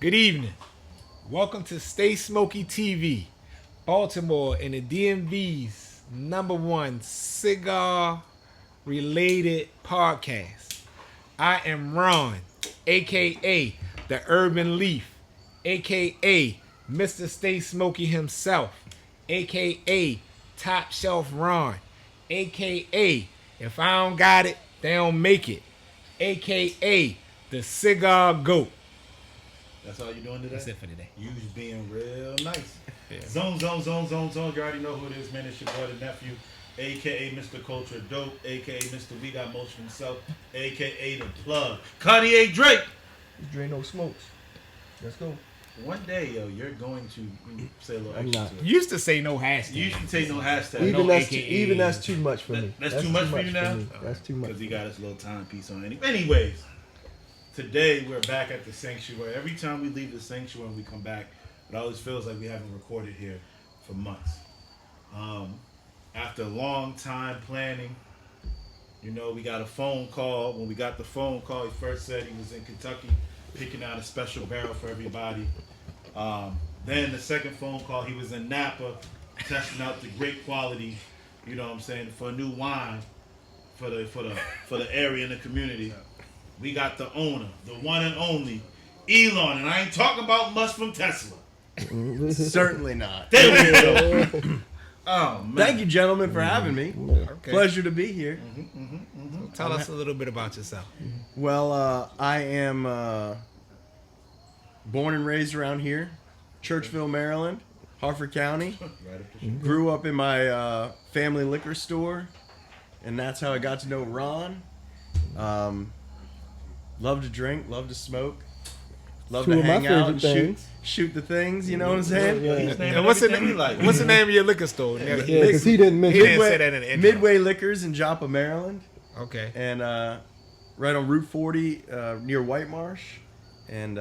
Good evening. Welcome to Stay Smoky TV, Baltimore and the DMV's #1 cigar-related podcast. I am Ron, a.k.a. the Urban Leaf, a.k.a. Mr. Stay Smoky himself, a.k.a. Top Shelf Ron, a.k.a. if I don't got it, they don't make it, a.k.a. the Cigar Goat. That's all you're doing today? That's it for today. You just being real nice. Yeah. Zone. You already know who it is, man. It's your brother, nephew, a.k.a. Mr. Culture Dope, a.k.a. Mr. We Got Motion himself, a.k.a. The Plug. Cartier Drake. Drink no smokes. Let's go. One day, yo, you're going to say a little I'm extra not. to it. You used to say no hashtag. You used to say no hashtag. Even no that's AKA. that's too much for me. That's too much for you now? That's too much. Because he got his little timepiece on. Anyways, today we're back at the sanctuary. Every time we leave the sanctuary and we come back, it always feels like we haven't recorded here for months. After a long time planning, you know, we got a phone call. When we got the phone call, he first said he was in Kentucky picking out a special barrel for everybody. Then the second phone call, he was in Napa testing out the great quality, you know what I'm saying, for a new wine for the area and the community. We got the owner, the one and only, Elon, and I ain't talking about Musk from Tesla. Certainly not. There we go. Oh, man. Thank you, gentlemen, for having me. Okay. Pleasure to be here. Tell us a little bit about yourself. Well, I am born and raised around here, Churchville, Maryland, Harford County. Right up the street. Grew up in my family liquor store, and that's how I got to know Ron. Love to drink, love to smoke, love Two to of my hang out favorite and things. shoot the things. You know what I'm saying? Yeah. He's naming And what's the everything he name? like. What's the name of your liquor store? Yeah, because he didn't mention. He didn't say that in the intro. Midway Liquors in Joppa, Maryland. Okay. And right on Route 40 near White Marsh, and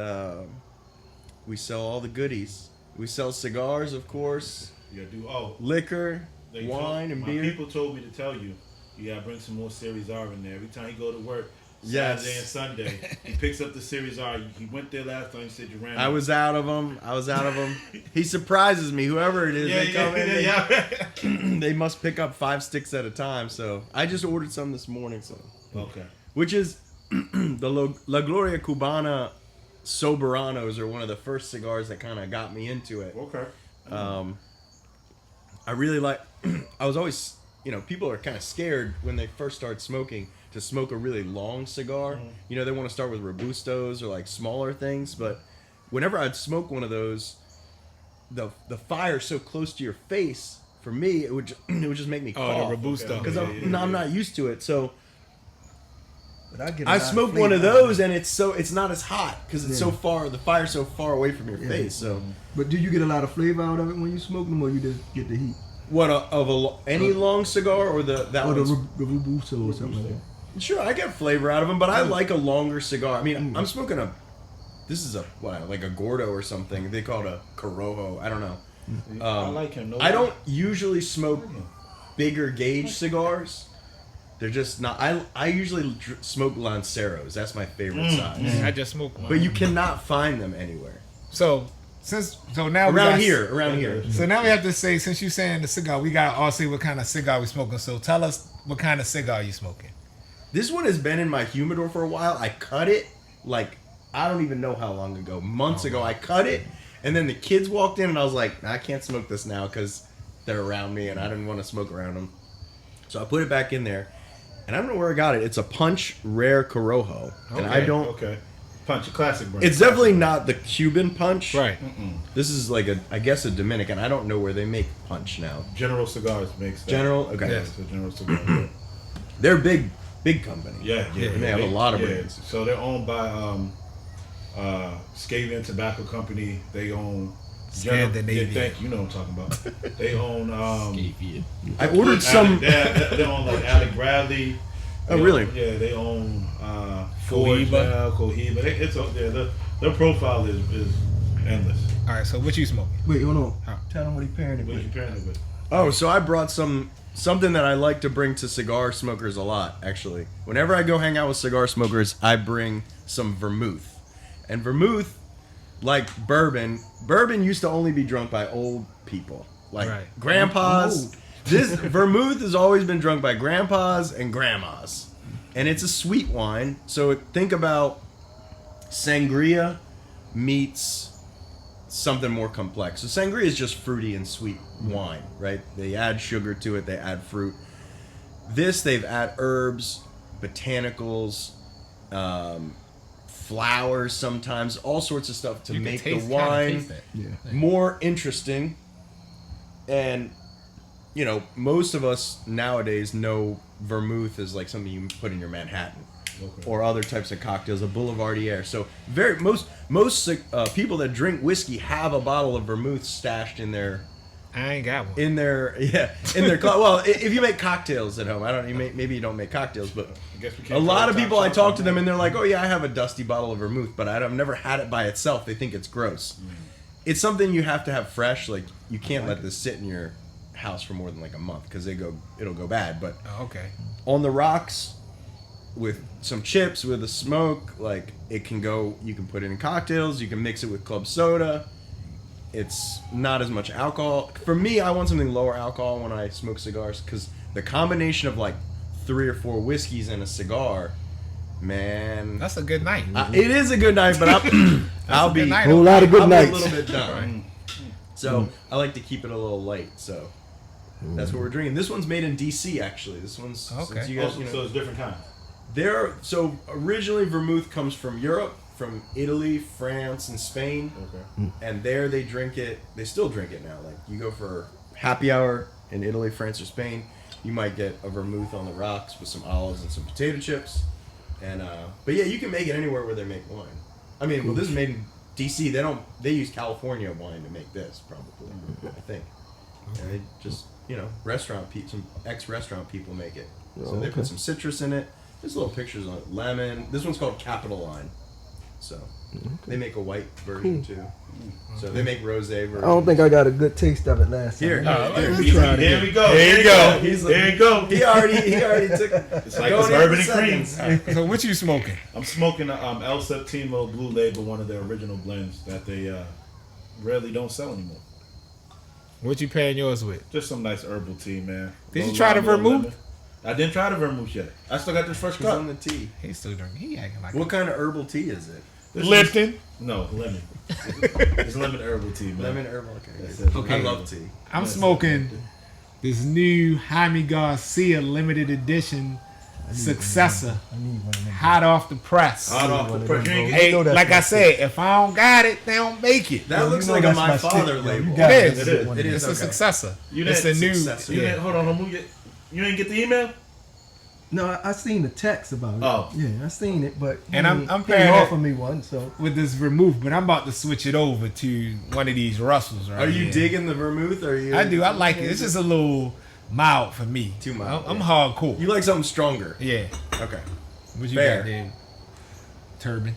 we sell all the goodies. We sell cigars, of course, Yeah, do liquor, they wine, and my beer. people told me to tell you, you gotta bring some more Series R in there. Every time he go to work, Yes. Saturday and Sunday, he picks up the Series R. He went there last time. He said you ran. I was out of them. He surprises me. Whoever it is, they come in. They must pick up 5 sticks at a time. So I just ordered some this morning. So Okay. which is the La Gloria Cubana Soberanos are one of the first cigars that kind of got me into it. Okay. I really like. I was always, people are kind of scared when they first start smoking to smoke a really long cigar. They want to start with Robustos or like smaller things. But whenever I'd smoke one of those, the fire so close to your face, for me, it would just make me cough. Oh, the Robusto. Because Yeah, I'm not used to it. So But I smoked one of those, and it's not as hot because it's so far. The fire's so far away from your face. So But do you get a lot of flavor out of it when you smoke them, or you just get the heat? what any long cigar or that Or the one's Robusto or something like that? Sure, I get flavor out of them, but I like a longer cigar. I mean, I'm smoking this is like a Gordo or something. They call it a Corojo. I don't know. I like him. No I don't usually smoke bigger gauge cigars. They're just not. I usually smoke Lanceros. That's my favorite size. I just smoked one. But you cannot find them anywhere. So now Around here. So now we have to say, since you saying the cigar, we got to all say what kind of cigar we smoking. So tell us what kind of cigar you smoking. This one has been in my humidor for a while. I cut it I don't even know how long ago. Months ago, I cut it, and then the kids walked in, and I was like, I can't smoke this now because they're around me, and I didn't want to smoke around them. So I put it back in there, and I don't know where I got it. It's a Punch Rare Corojo, and I don't. Okay. Punch, a classic brand. It's definitely not the Cuban Punch. Right. This is like I guess a Dominican. I don't know where they make Punch now. General Cigars makes that. General. Okay. Yeah, it's a General Cigar. They're big company. Yeah. And they have a lot of brands. So they're owned by Scavian Tobacco Company. They own Scandinavian. Thank you. You know what I'm talking about. They own. I ordered some. They own like Alec Bradley. Oh, really? Yeah, they own Cohiba. Cohiba. Their profile is endless. All right. So what you smoking? Wait, hold on. Huh. Tell him what he pairing it What you with. pairing it with? Oh, so I brought something that I like to bring to cigar smokers a lot, actually. Whenever I go hang out with cigar smokers, I bring some vermouth. And vermouth like bourbon used to only be drunk by old people, like Right. grandpas. This vermouth has always been drunk by grandpas and grandmas, and it's a sweet wine. So think about sangria meets something more complex. So sangria is just fruity and sweet wine, right? They add sugar to it, they add fruit. This, they've add herbs, botanicals, flowers sometimes, all sorts of stuff to You can make the taste- kinda wine taste that. Yeah. more interesting. And, you know, most of us nowadays know vermouth is like something you put in your Manhattan. Okay. Or other types of cocktails, a Boulevardier. So most people that drink whiskey have a bottle of vermouth stashed in their I ain't got one. in their well, if you make cocktails at home, I don't. Maybe you don't make cocktails, but I guess we a can't lot call of it people I top talk shot to them right and now. they're like, oh yeah, I have a dusty bottle of vermouth, but I've never had it by itself. They think it's gross. It's something you have to have fresh. Like you can't let this sit in your house for more than like a month because it'll go bad. But Oh, okay. on the rocks with some chips with a smoke, like it can go. You can put it in cocktails. You can mix it with club soda. It's not as much alcohol. For me, I want something lower alcohol when I smoke cigars because the combination of like 3 or 4 whiskeys and a cigar, man, That's a good night. it is a good night. But I'll a be good night. Whole lot of good I'll be nights. a little bit done. So I like to keep it a little light. So that's what we're drinking. This one's made in DC actually. This one's Okay. since you guys, Oh, you know, so it's different kinds. so originally vermouth comes from Europe, from Italy, France, and Spain. Okay. And there they drink it. They still drink it now. Like you go for happy hour in Italy, France, or Spain, you might get a vermouth on the rocks with some olives and some potato chips. And but yeah, you can make it anywhere where they make wine. I mean, well, this is made in DC. They use California wine to make this probably. I think. And they just restaurant people, some ex-restaurant people make it. So they okay. put some citrus in it. There's little pictures on it. Lemon. This one's called Capitoline. So they make a white version too. So they make rosé version. I don't think I got a good taste of it last Here, time. here, Here we go. There you go. There you go. He already took. It's like going it's in bourbon for and seconds. cream. So what you smoking? I'm smoking El Septimo Blue Label, one of their original blends that they rarely don't sell anymore. What you pairing yours with? Just some nice herbal tea, man. Did you Low try the lime, low vermouth? lemon. I didn't try the vermouth yet. I still got this first He's on cup. the tea. He's still drinking. He acting like What kind of herbal tea is it? This Lipton. is- No, lemon. It's lemon herbal tea, man. Lemon herbal. That's Okay. it. Okay. I love tea. I'm Yes. smoking this new Jaime Garcia limited edition successor, I need one of them. hot off the press. Hot off the press. You ain't get- Hey, You know that's like my I said, if I don't got it, they don't make it. That Yo, looks you know like a that's My my Father stick, yo. label. You got It to is. get one It of is. them. It's a okay. successor. You It's a didn't- new. successor. You Yeah. didn't, hold on, you didn't get the email? No, I seen the text about it. Oh. Yeah, I seen it, but And I'm he pairing didn't it- offer me one, so With this vermouth, but I'm about to switch it over to one of these Russells right Are you here. digging the vermouth? Or are you? I do. I like it. It's just a little mild for me. Too mild, I'm yeah. hardcore. You like something stronger? Yeah. Okay. What you Fair. got there? Turban.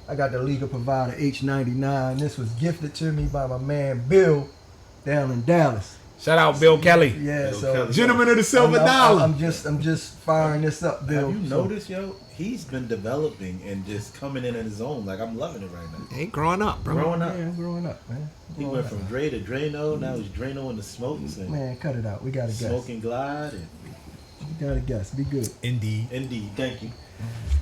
I got the legal provider H99. This was gifted to me by my man Bill down in Dallas. Shout out Bill Kelly. Yeah, Bill so Kelly. Gentleman of the Silver I'm, Dollar. I'm just firing this up, Bill. Have you So- noticed, yo? He's been developing and just coming in his own. Like, I'm loving it right now. Ain't growing up, bro. Growing Yeah, up. I'm growing up, man. He Growing went up. from Dre to Drano. Now he's Drano in the smokes and Man, cut it out. We got to guess. smoking glide. And We got to guess. Be good. Indeed. indeed, thank you.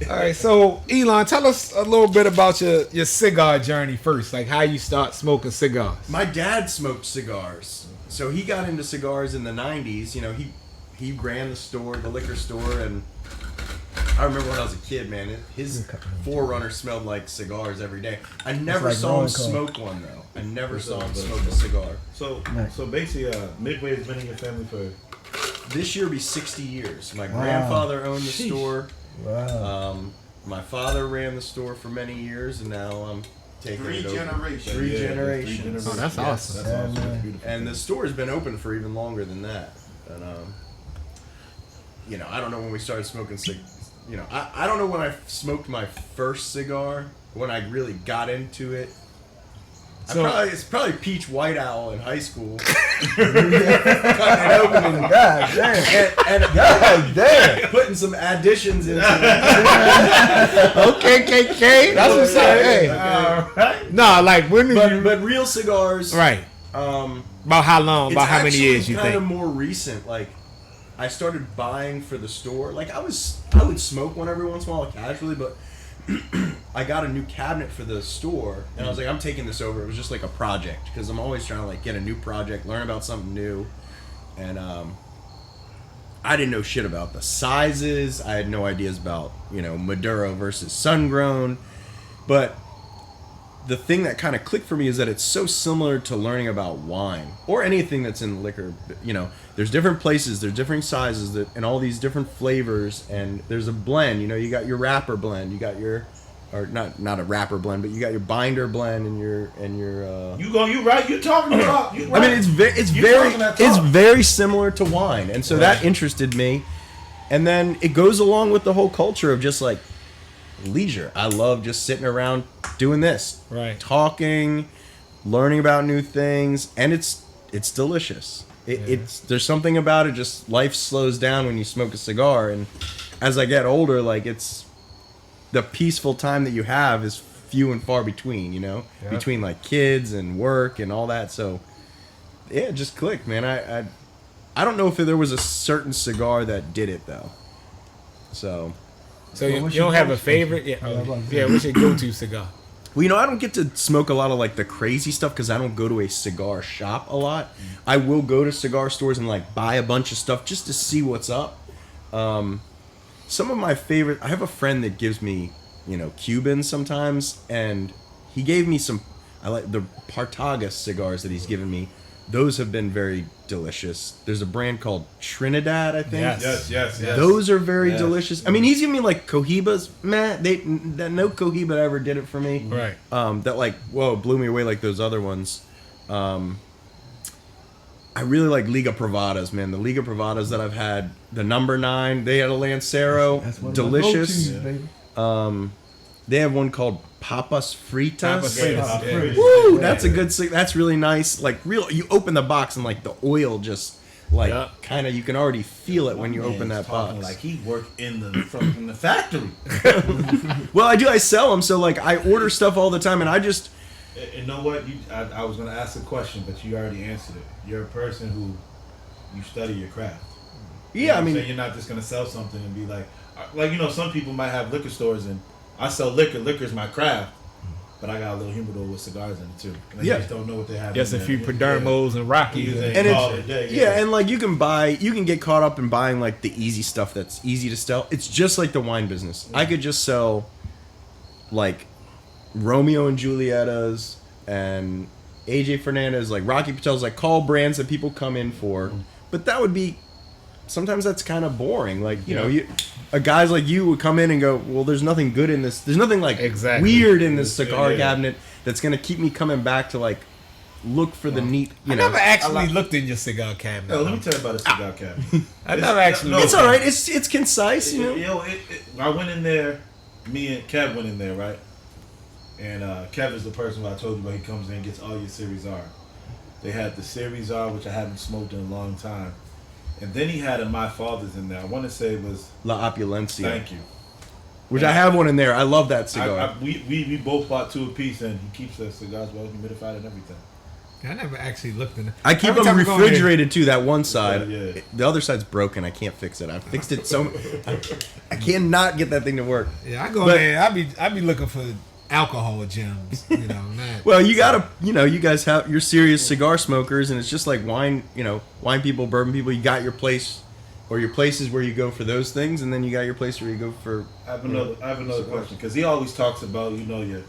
All right, so Elon, tell us a little bit about your cigar journey first, like how you start smoking cigars. My dad smoked cigars, so he got into cigars in the '90s. You know, he ran the store, the liquor store, and I remember when I was a kid, man. His Forerunner smelled like cigars every day. I never like saw him rolling call. smoke one though. I never saw him That's smoke a cigar. So, Nice. so basically, Midway has been in your family for. This year will be 60 years. My Wow. grandfather owned the Sheesh. store. Wow. My father ran the store for many years, and now I'm taking it over. Three Yeah, generations. Oh, that's awesome. That's Yeah, awesome. man. That's beautiful. And the store has been open for even longer than that. And you know, I don't know when we started smoking you know, I don't know when I smoked my first cigar. When I really got into it, It's probably Peach White Owl in high school. Cutting it open and God damn. and God damn. putting some additions into it. Okay, KK. That's what's up. Hey. Nah, like when did you? But real cigars, Right. About how long? About how many years you kind think? of more recent. Like, I started buying for the store. Like, I would smoke one every once in a while casually, but I got a new cabinet for the store, and I was like, I'm taking this over. It was just like a project because I'm always trying to like get a new project, learn about something new, and I didn't know shit about the sizes. I had no ideas about Maduro versus sun grown, but the thing that kind of clicked for me is that it's so similar to learning about wine or anything that's in liquor. There's different places, there's different sizes and all these different flavors, and there's a blend. You got your wrapper blend, you got your, or not a wrapper blend, but you got your binder blend and your. You right? You talking about? You right. I mean, it's very similar to wine, and so that interested me, and then it goes along with the whole culture of just like leisure. I love just sitting around doing this, Right. talking, learning about new things, and it's delicious. There's something about it. Just life slows down when you smoke a cigar, and as I get older, like it's the peaceful time that you have is few and far between. Between like kids and work and all that. So yeah, it just clicked, man. I don't know if there was a certain cigar that did it though. So you don't have a favorite? Yeah. What's your go-to cigar? Well, I don't get to smoke a lot of like the crazy stuff because I don't go to a cigar shop a lot. I will go to cigar stores and like buy a bunch of stuff just to see what's up. Some of my favorite, I have a friend that gives me, Cubans sometimes, and he gave me some, I like the Partaga cigars that he's given me. Those have been very delicious. There's a brand called Trinidad, I think. Yes. Those are very delicious. I mean, he's giving me like Cohibas. No Cohiba ever did it for me. Right. That like, blew me away like those other ones. I really like Liga Privadas, man. The Liga Privadas that I've had, the number 9, they had a Lancero, That's one delicious. of my go-tos, baby. They have one called Papas Fritas. Papas Fritas. Yeah. Woo, that's a good. That's really nice. Like you open the box and like the oil just kind of you can already feel it when you open that box. Like he worked in the factory. Well, I do. I sell them, so like I order stuff all the time, and I just. You know what? I was gonna ask a question, but you already answered it. You're a person who you study your craft. Yeah, I mean, you're not just gonna sell something and be like some people might have liquor stores and I sell liquor. Liquor's my craft, but I got a little humidor with cigars in it too. And I just don't know what they have. Just a in few there. Padermos and Rockies. And and like you can get caught up in buying like the easy stuff that's easy to sell. It's just like the wine business. I could just sell like Romeo and Julietta's and AJ Fernandez, like Rocky Patel's, like call brands that people come in for. But that would be sometimes that's kind of boring. Like guys like you would come in and go, well, there's nothing good in this. There's nothing like weird in this cigar cabinet that's gonna keep me coming back to like look for the neat. I never actually looked in your cigar cabinet. Let me tell you about a cigar cabinet. I never actually. It's all right. It's concise. I went in there. Me and Kev went in there, right? And Kev is the person who I told you about. He comes in and gets all your Series R. They had the Series R, which I haven't smoked in a long time. And then he had a My Father's in there. I want to say it was La Opulencia. Thank you. Which I have one in there. I love that cigar. We both bought 2 apiece, and he keeps the cigars well humidified and everything. I never actually looked in it. I keep them refrigerated too. That one side, Yeah. The other side's broken. I can't fix it. I fixed it I cannot get that thing to work. Yeah, I go there. I be looking for alcohol gems. Well, you gotta, you guys you're serious cigar smokers, and it's just like wine. Wine people, bourbon people. You got your place, or your places where you go for those things, and then you got your place where you go for. I have another question, because he always talks about your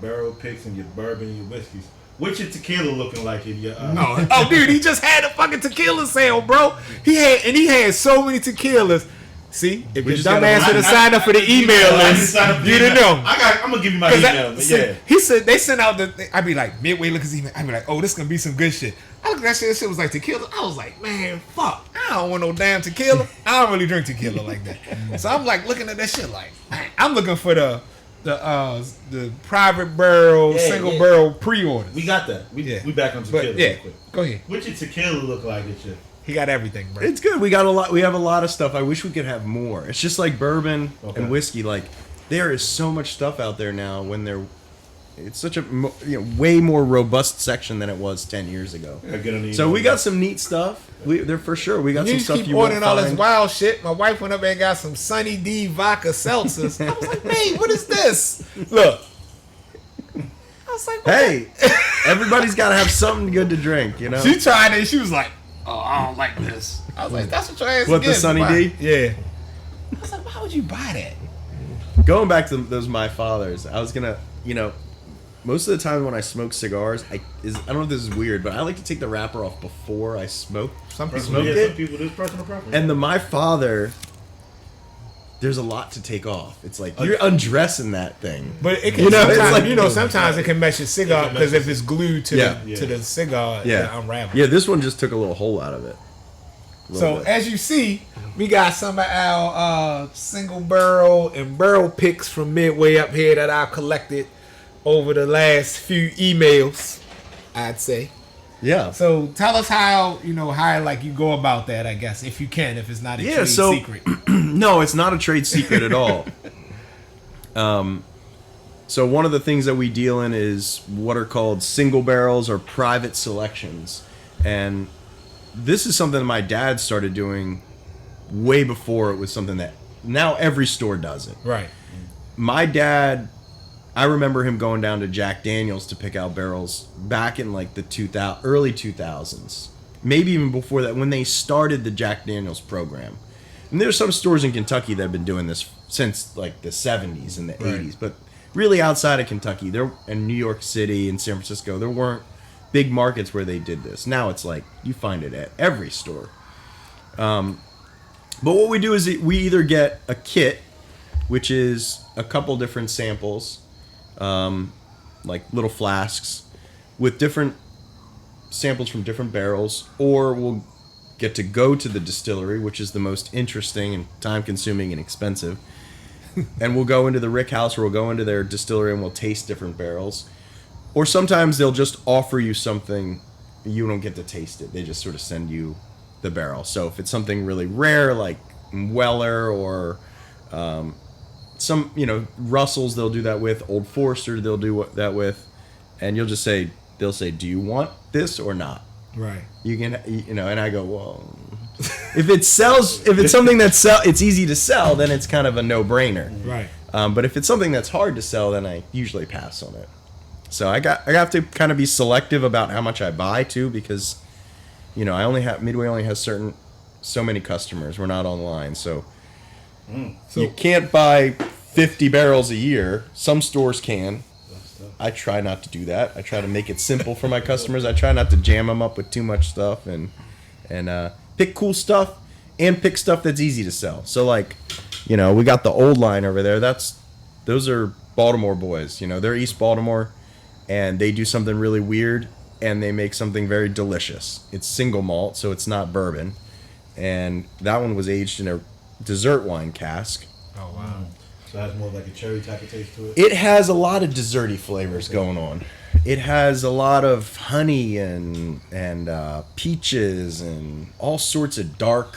barrel picks and your bourbon and your whiskeys. What's your tequila looking like in your? No, oh dude, he just had a fucking tequila sale, bro. He had so many tequilas. See, if your dumbass would have signed up for the email list, you didn't know. I'm gonna give you my email. He said they sent out I'd be like, Midway, look at his email. I'd be like, oh, this gonna be some good shit. I looked at that shit. That shit was like tequila. I was like, man, fuck. I don't want no damn tequila. I don't really drink tequila like that. So I'm like looking at that shit like, man, I'm looking for the the private barrel, single barrel pre-orders. We got that. We back on tequila real quick. Go ahead. What's your tequila look like and shit? He got everything, bro. It's good. We got a lot. We have a lot of stuff. I wish we could have more. It's just like bourbon and whiskey. Like there is so much stuff out there now. It's such a way more robust section than it was 10 years ago. So we got some neat stuff. They're for sure. We got some stuff keep you won't ordering all this find. wild shit. My wife went up and got some Sunny D vodka seltzers. I was like, "Babe, what is this?" Look. I was like, Hey, everybody's got to have something good to drink, you know. She tried it. She was like, "Oh, I don't like this." I was like, "That's what your ass What, the gets, Sunny why?" D? Yeah. I was like, "Why would you buy that?" Going back to those My Fathers, I was gonna, most of the time when I smoke cigars, I don't know if this is weird, but I like to take the wrapper off before I smoke. Some people smoke Some it. people do personal preference. And the My Father, there's a lot to take off. It's like you're undressing that thing. But it can, sometimes it can mess your cigar because if it's glued to the cigar, it unravels. Yeah, this one just took a little hole out of it. So as you see, we got some of our single barrel and barrel picks from Midway up here that I've collected over the last few emails, I'd say. Yeah. So tell us how you go about that, I guess, if you can, if it's not a trade secret. No, it's not a trade secret at all. So one of the things that we deal in is what are called single barrels or private selections. And this is something that my dad started doing way before it was something that now every store does it. Right. My dad, I remember him going down to Jack Daniels to pick out barrels back in like the early 2000s. Maybe even before that, when they started the Jack Daniels program. And there's some stores in Kentucky that have been doing this since like the 70s and the 80s. But really outside of Kentucky, there in New York City and San Francisco, there weren't big markets where they did this. Now it's like you find it at every store. But what we do is we either get a kit, which is a couple different samples, like little flasks with different samples from different barrels, or we'll get to go to the distillery, which is the most interesting and time-consuming and expensive. And we'll go into the rick house, or we'll go into their distillery and we'll taste different barrels. Or sometimes they'll just offer you something, you don't get to taste it. They just sort of send you the barrel. So if it's something really rare, like Weller or some, Russells, they'll do that with. Old Forester, they'll do that with. And they'll say, do you want this or not? Right. You can, and I go, well, if it's something it's easy to sell, then it's kind of a no-brainer. Right. But if it's something that's hard to sell, then I usually pass on it. So I have to kind of be selective about how much I buy too, because Midway only has so many customers. We're not online, so you can't buy 50 barrels a year. Some stores can. I try not to do that. I try to make it simple for my customers. I try not to jam them up with too much stuff and pick cool stuff and pick stuff that's easy to sell. So like, we got the old line over there. Those are Baltimore boys. They're East Baltimore. And they do something really weird, and they make something very delicious. It's single malt, so it's not bourbon. And that one was aged in a dessert wine cask. Oh, wow. So it has more like a cherry type of taste to it? It has a lot of desserty flavors going on. It has a lot of honey and peaches and all sorts of dark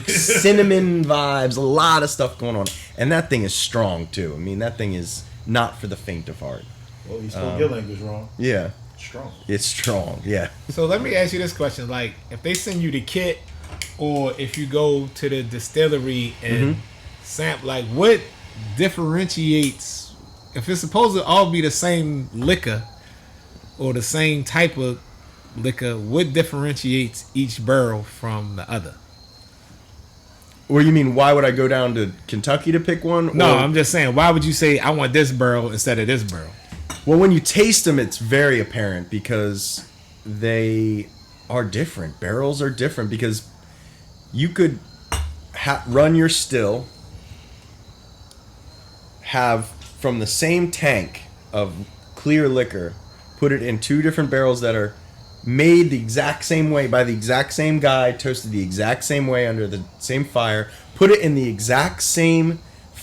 cinnamon vibes. A lot of stuff going on. And that thing is strong, too. I mean, that thing is not for the faint of heart. Well, you spoke your language wrong. Yeah. Strong. It's strong, yeah. So let me ask you this question. Like, if they send you the kit, or if you go to the distillery and sample, like, what differentiates, if it's supposed to all be the same liquor, or the same type of liquor, what differentiates each barrel from the other? Or you mean, why would I go down to Kentucky to pick one? No, I'm just saying, why would you say I want this barrel instead of this barrel? Well, when you taste them, it's very apparent because they are different. Barrels are different because you could run your still, have from the same tank of clear liquor, put it in two different barrels that are made the exact same way by the exact same guy, toasted the exact same way under the same fire, put it in the exact same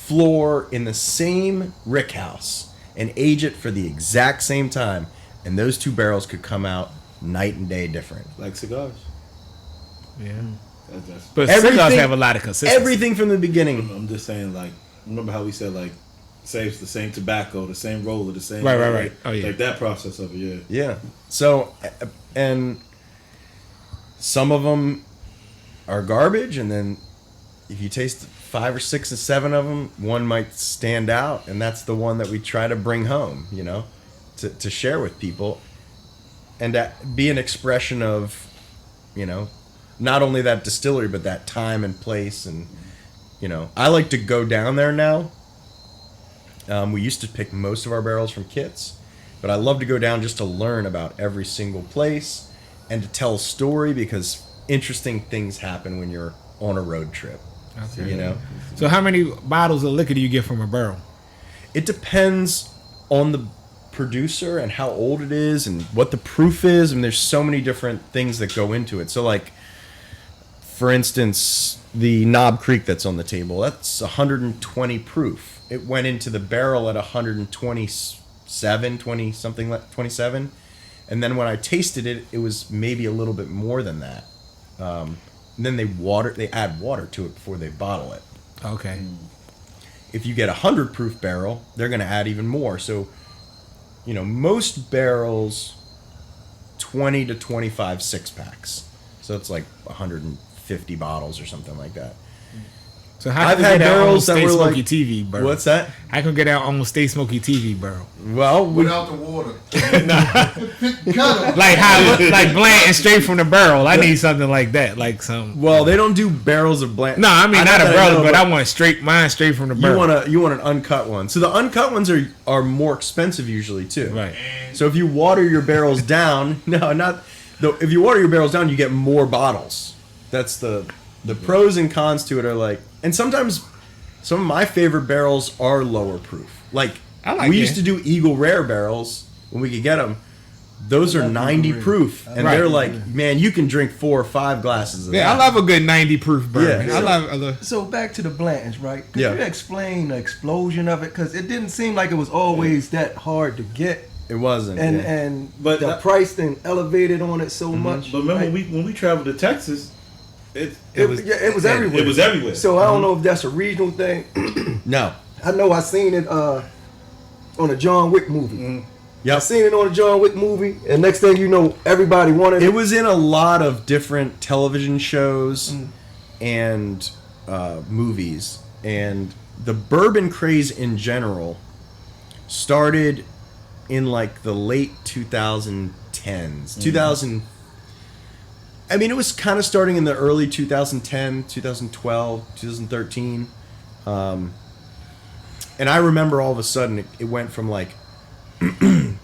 floor in the same rick house and age it for the exact same time, and those two barrels could come out night and day different. Like cigars. Yeah. That's, But Everything- cigars have a lot of consistency. Everything from the beginning. I'm just saying, like, remember how we said, like, saves the same tobacco, the same roller, the same... Right. Oh, yeah. Like, that process of it, yeah. Yeah. So, and some of them are garbage, and then if you taste 5 or 6 or 7 of them, one might stand out, and that's the one that we try to bring home, you know, to share with people, and that be an expression of, you know, not only that distillery, but that time and place, and, you know, I like to go down there now. We used to pick most of our barrels from kits, but I love to go down just to learn about every single place and to tell a story, because interesting things happen when you're on a road trip. Okay. You know, So how many bottles of liquor do you get from a barrel? it depends on the producer and how old it is and what the proof is, and there's so many different things that go into it. So, like, for instance, the Knob Creek that's on the table, that's 120 proof. It went into the barrel at 27, and then when I tasted it, it was maybe a little bit more than that. And then they add water to it before they bottle it. Okay. If you get a 100 proof barrel, they're going to add even more. So, you know, most barrels, 20 to 25 6-packs. So it's like 150 bottles or something like that. So how I've can had get out barrels on that Stay were Smoky like- TV barrel? What's that? I can get out on Stay Smoky TV barrel. Well, Without the water. Like how like bland and straight from the barrel. I need something like that. Like some. well, they don't do barrels of bland. No, I mean not a know that, barrel, no, but I want mine straight from the barrel. you want an uncut one. So the uncut ones are more expensive usually too. Right. So if you water your barrels down, if you water your barrels down, you get more bottles. That's the pros and cons to it are like, and sometimes some of my favorite barrels are lower proof. Like, I like we it. used to do Eagle Rare barrels when we could get them. Those are 90 proof, and Right. they're like, man, you can drink 4 or 5 glasses of Yeah, that. I love a good 90 proof bourbon. Yeah. I love. So back to the Blantons, right? Could Yeah. you explain the explosion of it? Because it didn't seem like it was always that hard to get, It wasn't. and yeah. and But the that- price then elevated on it so much. But remember, Like, when we traveled to Texas, it it was everywhere. It was everywhere. So I don't know if that's a regional thing. No. I know I seen it on a John Wick movie. I Yep. seen it on a John Wick movie, and next thing you know, everybody wanted It it. was in a lot of different television shows and movies, and the bourbon craze in general started in like the late 2010s. 2000. I mean, it was kind of starting in the early 2010, 2012, 2013. And I remember all of a sudden it went from like, you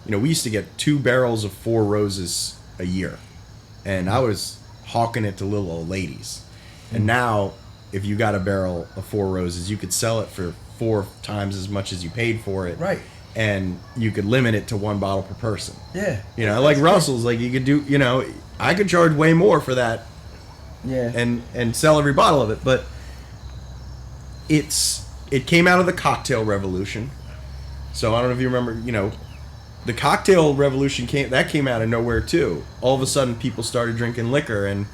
know, we used to get 2 barrels of 4 Roses a year, and I was hawking it to little old ladies. And now, if you got a barrel of 4 Roses, you could sell it for 4 times as much as you paid for it. Right. And you could limit it to 1 bottle per person. Yeah. You know, like Russell's, like you could do, you know, I could charge way more for that Yeah. and sell every bottle of it, but it came out of the cocktail revolution. So I don't know if you remember, you know, the cocktail revolution came out of nowhere too. All of a sudden people started drinking liquor, and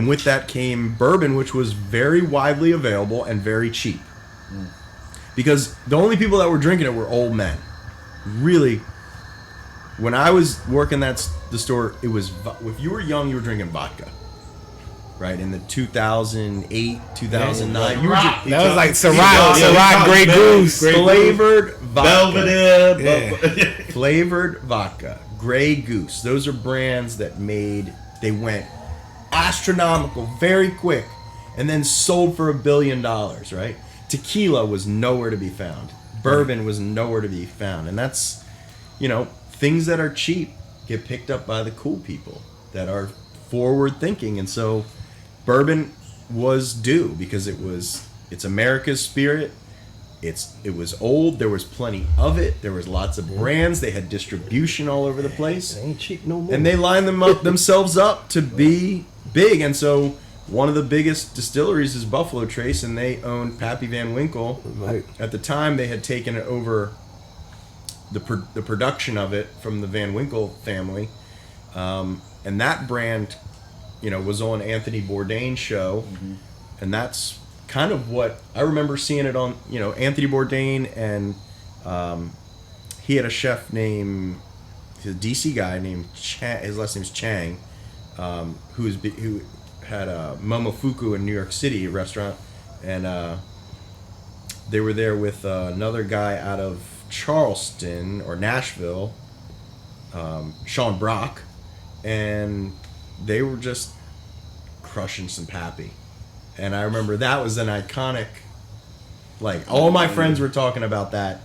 with that came bourbon, which was very widely available and very cheap. Because the only people that were drinking it were old men. Really, when I was working the store, it was, if you were young, you were drinking vodka. Right, in the 2008, 2009, you were drinking That was like Yeah, Ciroc Grey Goose. flavored vodka. Belvedere. Yeah. Flavored vodka, Grey Goose. Those are brands that they went astronomical very quick, and then sold for $1 billion, right? Tequila was nowhere to be found. Bourbon was nowhere to be found. And that's, you know, things that are cheap get picked up by the cool people that are forward thinking. And so bourbon was due because it's America's spirit. It was old. There was plenty of it. There was lots of brands. They had distribution all over the place. It ain't cheap no more. And they lined themselves up to be big. And so one of the biggest distilleries is Buffalo Trace, and they owned Pappy Van Winkle. Right. At the time, they had taken it over the production of it from the Van Winkle family, and that brand, was on Anthony Bourdain's show, and that's kind of what I remember seeing it on. Anthony Bourdain, and he had a chef named, he's a DC guy named Chang, his last name's Chang, who had Momofuku in New York City, a restaurant, and they were there with another guy out of Charleston or Nashville, Sean Brock, and they were just crushing some Pappy. And I remember that was an iconic, like, all my friends were talking about that,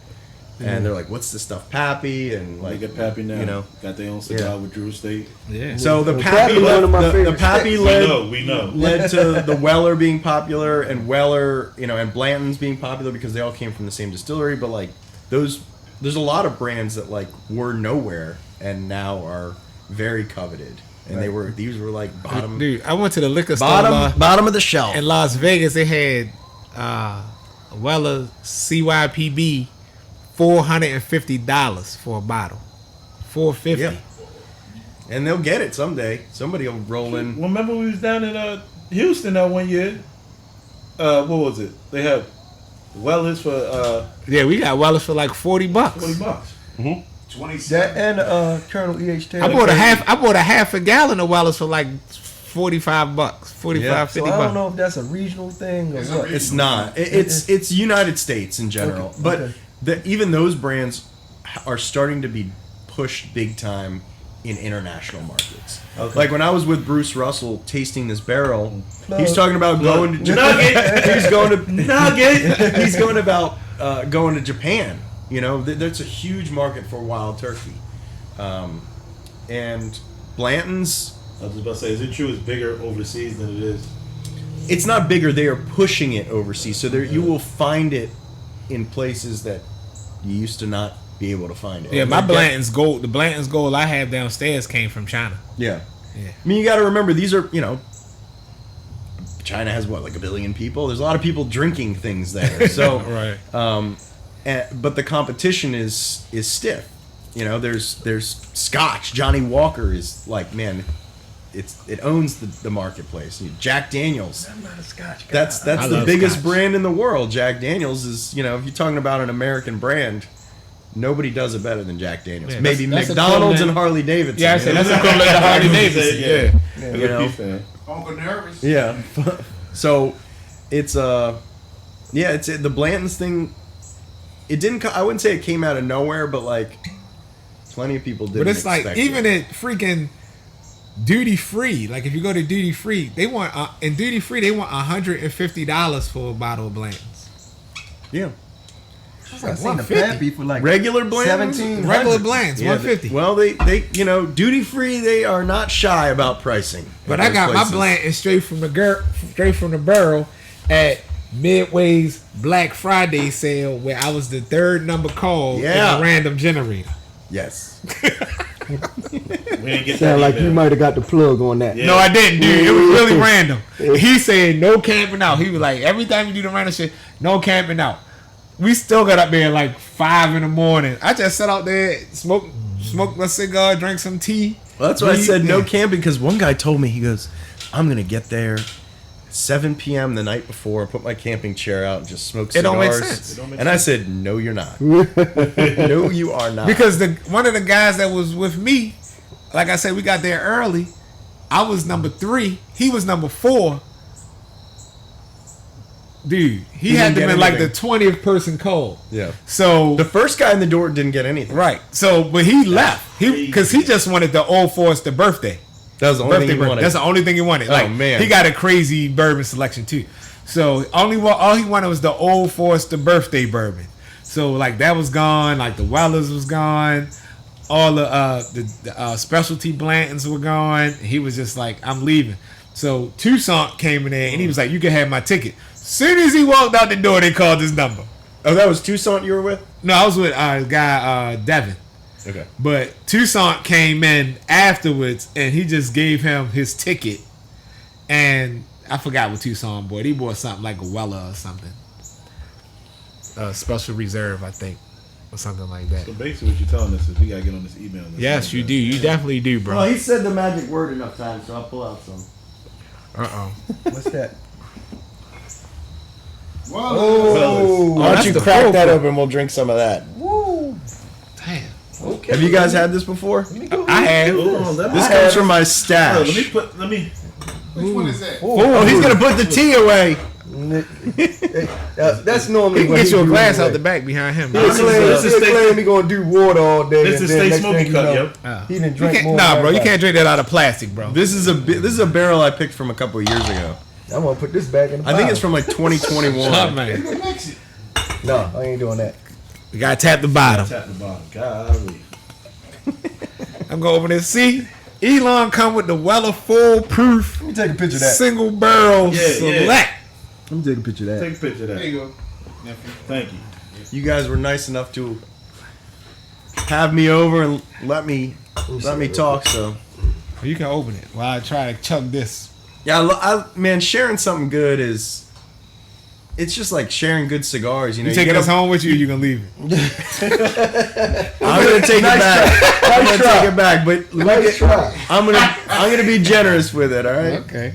and they're like, what's this stuff, Pappy? And like, they got Pappy now. Got their own cigar with Drew Estate. Yeah. So the Well, Pappy, Pappy one of my the favorite Pappy sticks. We know. led to the Weller being popular, and Weller, and Blanton's being popular because they all came from the same distillery. But like there's a lot of brands that like were nowhere and now are very coveted, and these were like bottom Dude, I went to the liquor store bottom of the shelf. in Las Vegas. They had Weller CYPB $450 for a bottle. $450. Yeah. And they'll get it someday. Somebody will roll in. Well, remember we was down in Houston that one year? What was it? They had Wellers for Yeah, we got Wellers for like $40. $40. 27. That and Colonel E.H. Taylor. I bought a half a gallon of Wellers for like $45, 45, Yeah. 50 So I bucks. don't know if that's a regional thing or what. It's not. It's United States in general. Okay, But okay. even those brands are starting to be pushed big time in international markets. Okay. Like when I was with Bruce Russell tasting this barrel, Plug. he's talking about going to Nugget. He's going to Nugget. He's going about going to Japan. That's a huge market for wild turkey. And Blanton's, I was just about to say, is it true it's bigger overseas than it is? it's not bigger. They are pushing it overseas, so you will find it in places that you used to not be able to find it. Yeah, my Blanton's gold, the Blanton's gold I have downstairs came from China. Yeah. Yeah. I mean, you got to remember, these are, China has like 1 billion people. There's a lot of people drinking things there. So, Right. But the competition is stiff. There's Scotch. Johnny Walker is like, man, it owns the marketplace. Jack Daniels. I'm not a Scotch guy. That's I the love biggest Scotch. brand in the world. Jack Daniels is, if you're talking about an American brand, nobody does it better than Jack Daniels. Yeah, Maybe that's McDonald's equivalent- and Harley Davidson. Yeah, I said that's equivalent to Harley Davidson. Yeah. I'm You a know. beef fan. Uncle Nervous. Yeah. So it's the Blantons thing. It didn't. I wouldn't say it came out of nowhere, but like plenty of people did. But it's like even at freaking duty free. Like if you go to duty free, they want in duty free they want $150 for a bottle of Blanton's. Yeah. I seen the 150. Pappy for like Regular Blantons? 17. Regular Blanton's, Yeah, $150. Well, they duty free. They are not shy about pricing. But at I those got places. my Blanton straight from the barrel at Midway's Black Friday sale, where I was the third number called Yeah. in a random generator. Yes. We didn't get Sound that like you email. might have got the plug on that. Yeah. No, I didn't, dude. It was really random. He said no camping out. He was like, every time you do the random shit, no camping out. We still got up there like 5 in the morning. I just sat out there, smoked my cigar, drank some tea. Well, that's why I breathed said no in. camping, because one guy told me, he goes, I'm going to get there 7 p.m. the night before, put my camping chair out and just smoke It cigars. don't make sense. It don't make And I said, no, you're not. No, you are not. Because one of the guys that was with me, like I said, we got there early. I was number 3. He was number 4. Dude, he had to didn't been get like the anything. 20th person called. Yeah. So The first guy in the door didn't get anything. right. So but he left. Because he just wanted the Old Forester birthday. That was the only thing he Birthday. wanted. That's the only thing he wanted. Oh, Like, man. he got a crazy bourbon selection too. So all he wanted was the Old Forester birthday bourbon. So like that was gone. Like the Wellers was gone. All the specialty Blantons were gone. He was just like, I'm leaving. So Toussaint came in there and he was like, you can have my ticket. Soon as he walked out the door, they called his number. Oh, that was Toussaint you were with? No, I was with a guy Devin. Okay. But Toussaint came in afterwards and he just gave him his ticket. And I forgot what Tucson bought. He bought something like a Weller or something. Special reserve, I think, or something like that. So basically, what you're telling us is we gotta get on this email list. Yes, you do. You definitely do, bro. Well, he said the magic word enough times, so I'll pull out some. What's that? Oh, Why don't that's you the crack full that proof. open? We'll drink some of that. Woo. Damn. Okay. Have you guys had this before? I have. hold on, let me- This comes from my Let me stash. let me. Which one is that? Oh, he's gonna put the tea away. That's normally He can what get you a do glass anyway. out the back behind him. He'll claim he gonna do water all day. This and is then Stay next Smoky thing you Cup, know, yep. He didn't You drink can't, more. nah, than bro, you everybody. can't drink that out of plastic, bro. This is a barrel I picked from a couple of years ago. I'm gonna put this back in the I think it's bottle. from like 2021. Shut up, man. Go mix it. No, I ain't doing that. You gotta tap the bottom. Tap the bottom. Golly. I'm going over there. See, Elon come with the Weller foolproof Let me take a picture of that. single barrel Yeah, yeah. select. Let me take a picture of that. Take a picture of There that. you go. Nephew. Thank you. You guys were nice enough to have me over and let me talk. So You can open it while I try to chug this. yeah, man, sharing something good is. It's just like sharing good cigars. You know, You taking get us a- home with you? Or you gonna leave it? I'm gonna take it back. I'm gonna try. take it back, but Nice try. I'm gonna be generous with it. All right. Okay.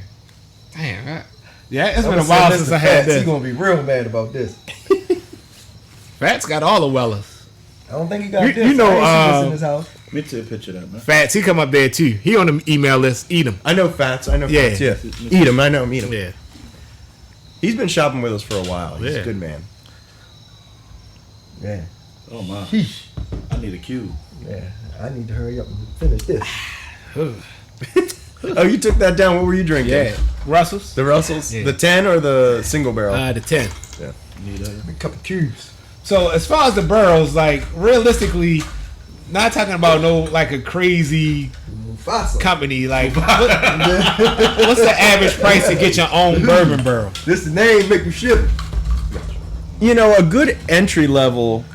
Damn. Yeah, it's I'm been a gonna while send this since to I had Fats. He this. gonna be real mad about this. Fats got all the Wellers. I don't think he got You- this. you know, I ain't seen this in his house. Let me take a picture of that, man. Fats, he come up there too. He on the email list. Eat him. I know Fats. I know Yeah. Fats. Yeah. Eat him. I know him. Eat him. Yeah. He's been shopping with us for a while. He's Yeah. a good man. Yeah. Oh my. Sheesh. I need a cue. Yeah. I need to hurry up and finish this. Oh, you took that down. What were you drinking? Yeah. Russells. The Russells? Yeah. The 10 or the single barrel? The 10. Need a. A couple cubes. So as far as the barrels, like realistically, not talking about no like a crazy Fossil. company. Like, what's the average price to get your own bourbon barrel? This the name, make you ship it. You know, a good entry level.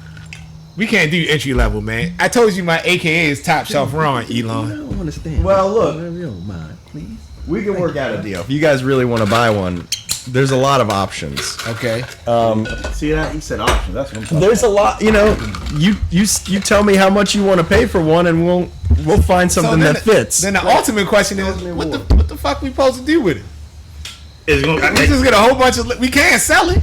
We can't do entry level, man. I told you my AKA is top shelf Ron, Elon. don't understand. Well, look. Whatever you don't mind, please. We can work out a deal. If you guys really want to buy one, there's a lot of options. Okay. See that? He said option. That's what I'm talking There's a lot, you know. You tell me how much you want to pay for one, and we'll find something then that fits. Then the ultimate question is, what the fuck we supposed to do with it? It's We gonna, just get a whole bunch of. We can't sell it.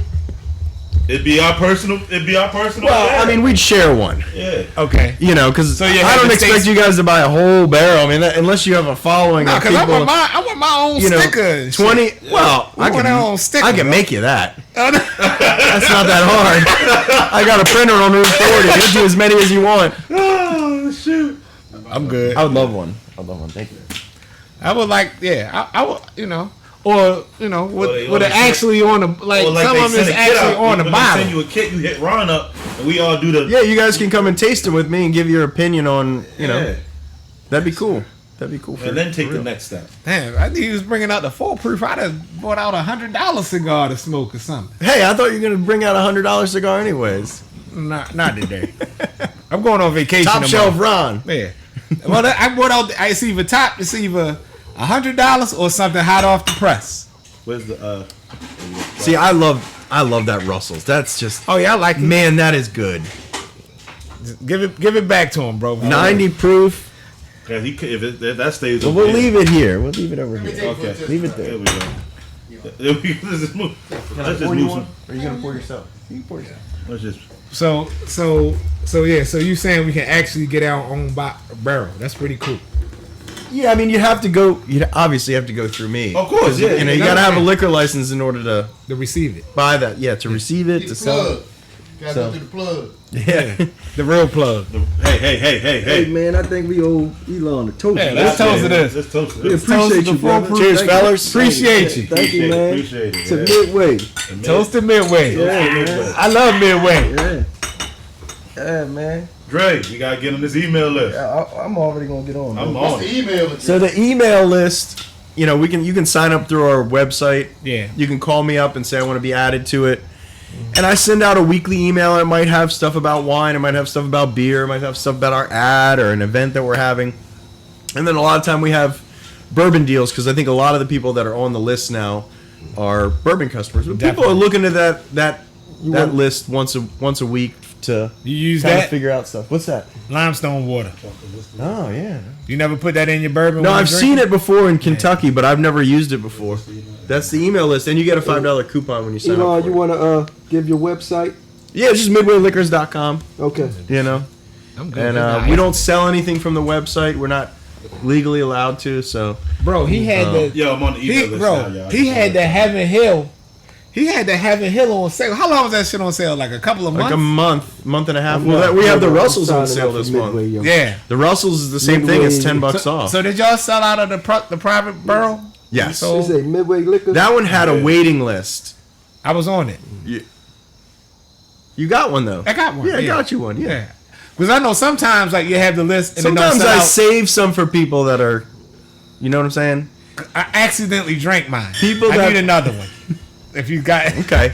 it'd be our personal. It'd be our personal. Well, I mean, we'd share one. yeah. Okay. You know, because So you I have don't the expect States- you guys to buy a whole barrel. I mean, unless you have a following No, of because people. I want my own you know, sticker. and shit. 20. Well, We want our own sticker, I can bro. make you that. That's not that hard. I got a printer on Route 40. You do as many as you want. Oh shoot. I'm good. I would love one. I'd love one. Thank you. I would like, yeah, I would, you know, or you know, with Or they it actually on the like, Or like some they of them is send a kit actually out. on the When they send bottle. you a kit, you hit Ron up, and we all do the. Yeah, you guys can come and taste it with me and give your opinion on, you know. Yeah. That'd be cool. That'd be cool. And then take the next step. Damn, I think he was bringing out the foolproof. I'd have bought out $100 cigar to smoke or something. Hey, I thought you were going to bring out a $100 cigar anyways. Not today. I'm going on vacation. Top tomorrow. shelf Ron. Yeah. Well, I bought out. It's either top. It's either $100 or something hot off the press. Where's the See, I love that Russell's. That's just, Oh yeah, I like it. man, that is good. Give it back to him, bro. 90 proof. Cause he could, if that stays. Well, over we'll there. leave it here. We'll leave it over Let me here. take Okay. one Leave it just there. There we go. There we go. Let's just move. Let's just move some. Or are you going to pour yourself? You can pour yourself. Let's just. So yeah. So you saying we can actually get our own barrel? That's pretty cool. Yeah, I mean, you have to go. You obviously have to go through me. Of course, 'Cause, yeah. You know, you got to have a liquor license in order to To receive it, buy that. Yeah, to receive it, Get to the sell plug. it. Gotta So- go through the plug. Yeah. the real plug. Hey. Hey man, I think we owe Elon a toast. Yeah, let's toast to this. Let's toast to We this. appreciate you, the brother. foolproof. Cheers, Thank you. fellas. Appreciate you. Thank you, man. Appreciate it. To yeah. Midway. Toast to Midway. Yeah, I love Midway. Yeah. Yeah, man. Dre, you gotta get on this email list. I'm already gonna get on. I'm bro. on What's it. the email address? So the email list, you know, you can sign up through our website. Yeah. You can call me up and say I want to be added to it. And I send out a weekly email. It might have stuff about wine. It might have stuff about beer. It might have stuff about our ad or an event that we're having. And then a lot of time we have bourbon deals because I think a lot of the people that are on the list now are bourbon customers. But people Definitely. are looking at that list once a week to You use kind of that figure out stuff. What's that? limestone water. Oh yeah. You never put that in your bourbon? No, when you I've drink seen it before in Kentucky, but I've never used it before. That's the email list, and you get a $5 coupon when you sign up. Elon, For you it. want to give your website? Yeah, it's just midwayliquors.com. Okay. You know, I'm good. and That's nice. we don't sell anything from the website. We're not legally allowed to. So Bro, he had the Yo, I'm on the email list now, y'all. he had the Heaven Hill. He had the Heaven Hill on sale. How long was that shit on sale? Like a couple of months. like a month and a half. Well, we have the Russells on Signing sale up for this Midway, month. yo. Yeah. The Russells is the same thing. It's $10 off. So did y'all sell out of the private barrel? Yes. So They say Midway Liquor. That one had a waiting list. I was on it. You got one though. I got one. Yeah, I got you one. Yeah. Because I know sometimes like you have the list and Sometimes it don't I sell out. save some for people that are, you know what I'm saying? I accidentally drank mine. People I that- need another one. If you got it, Okay.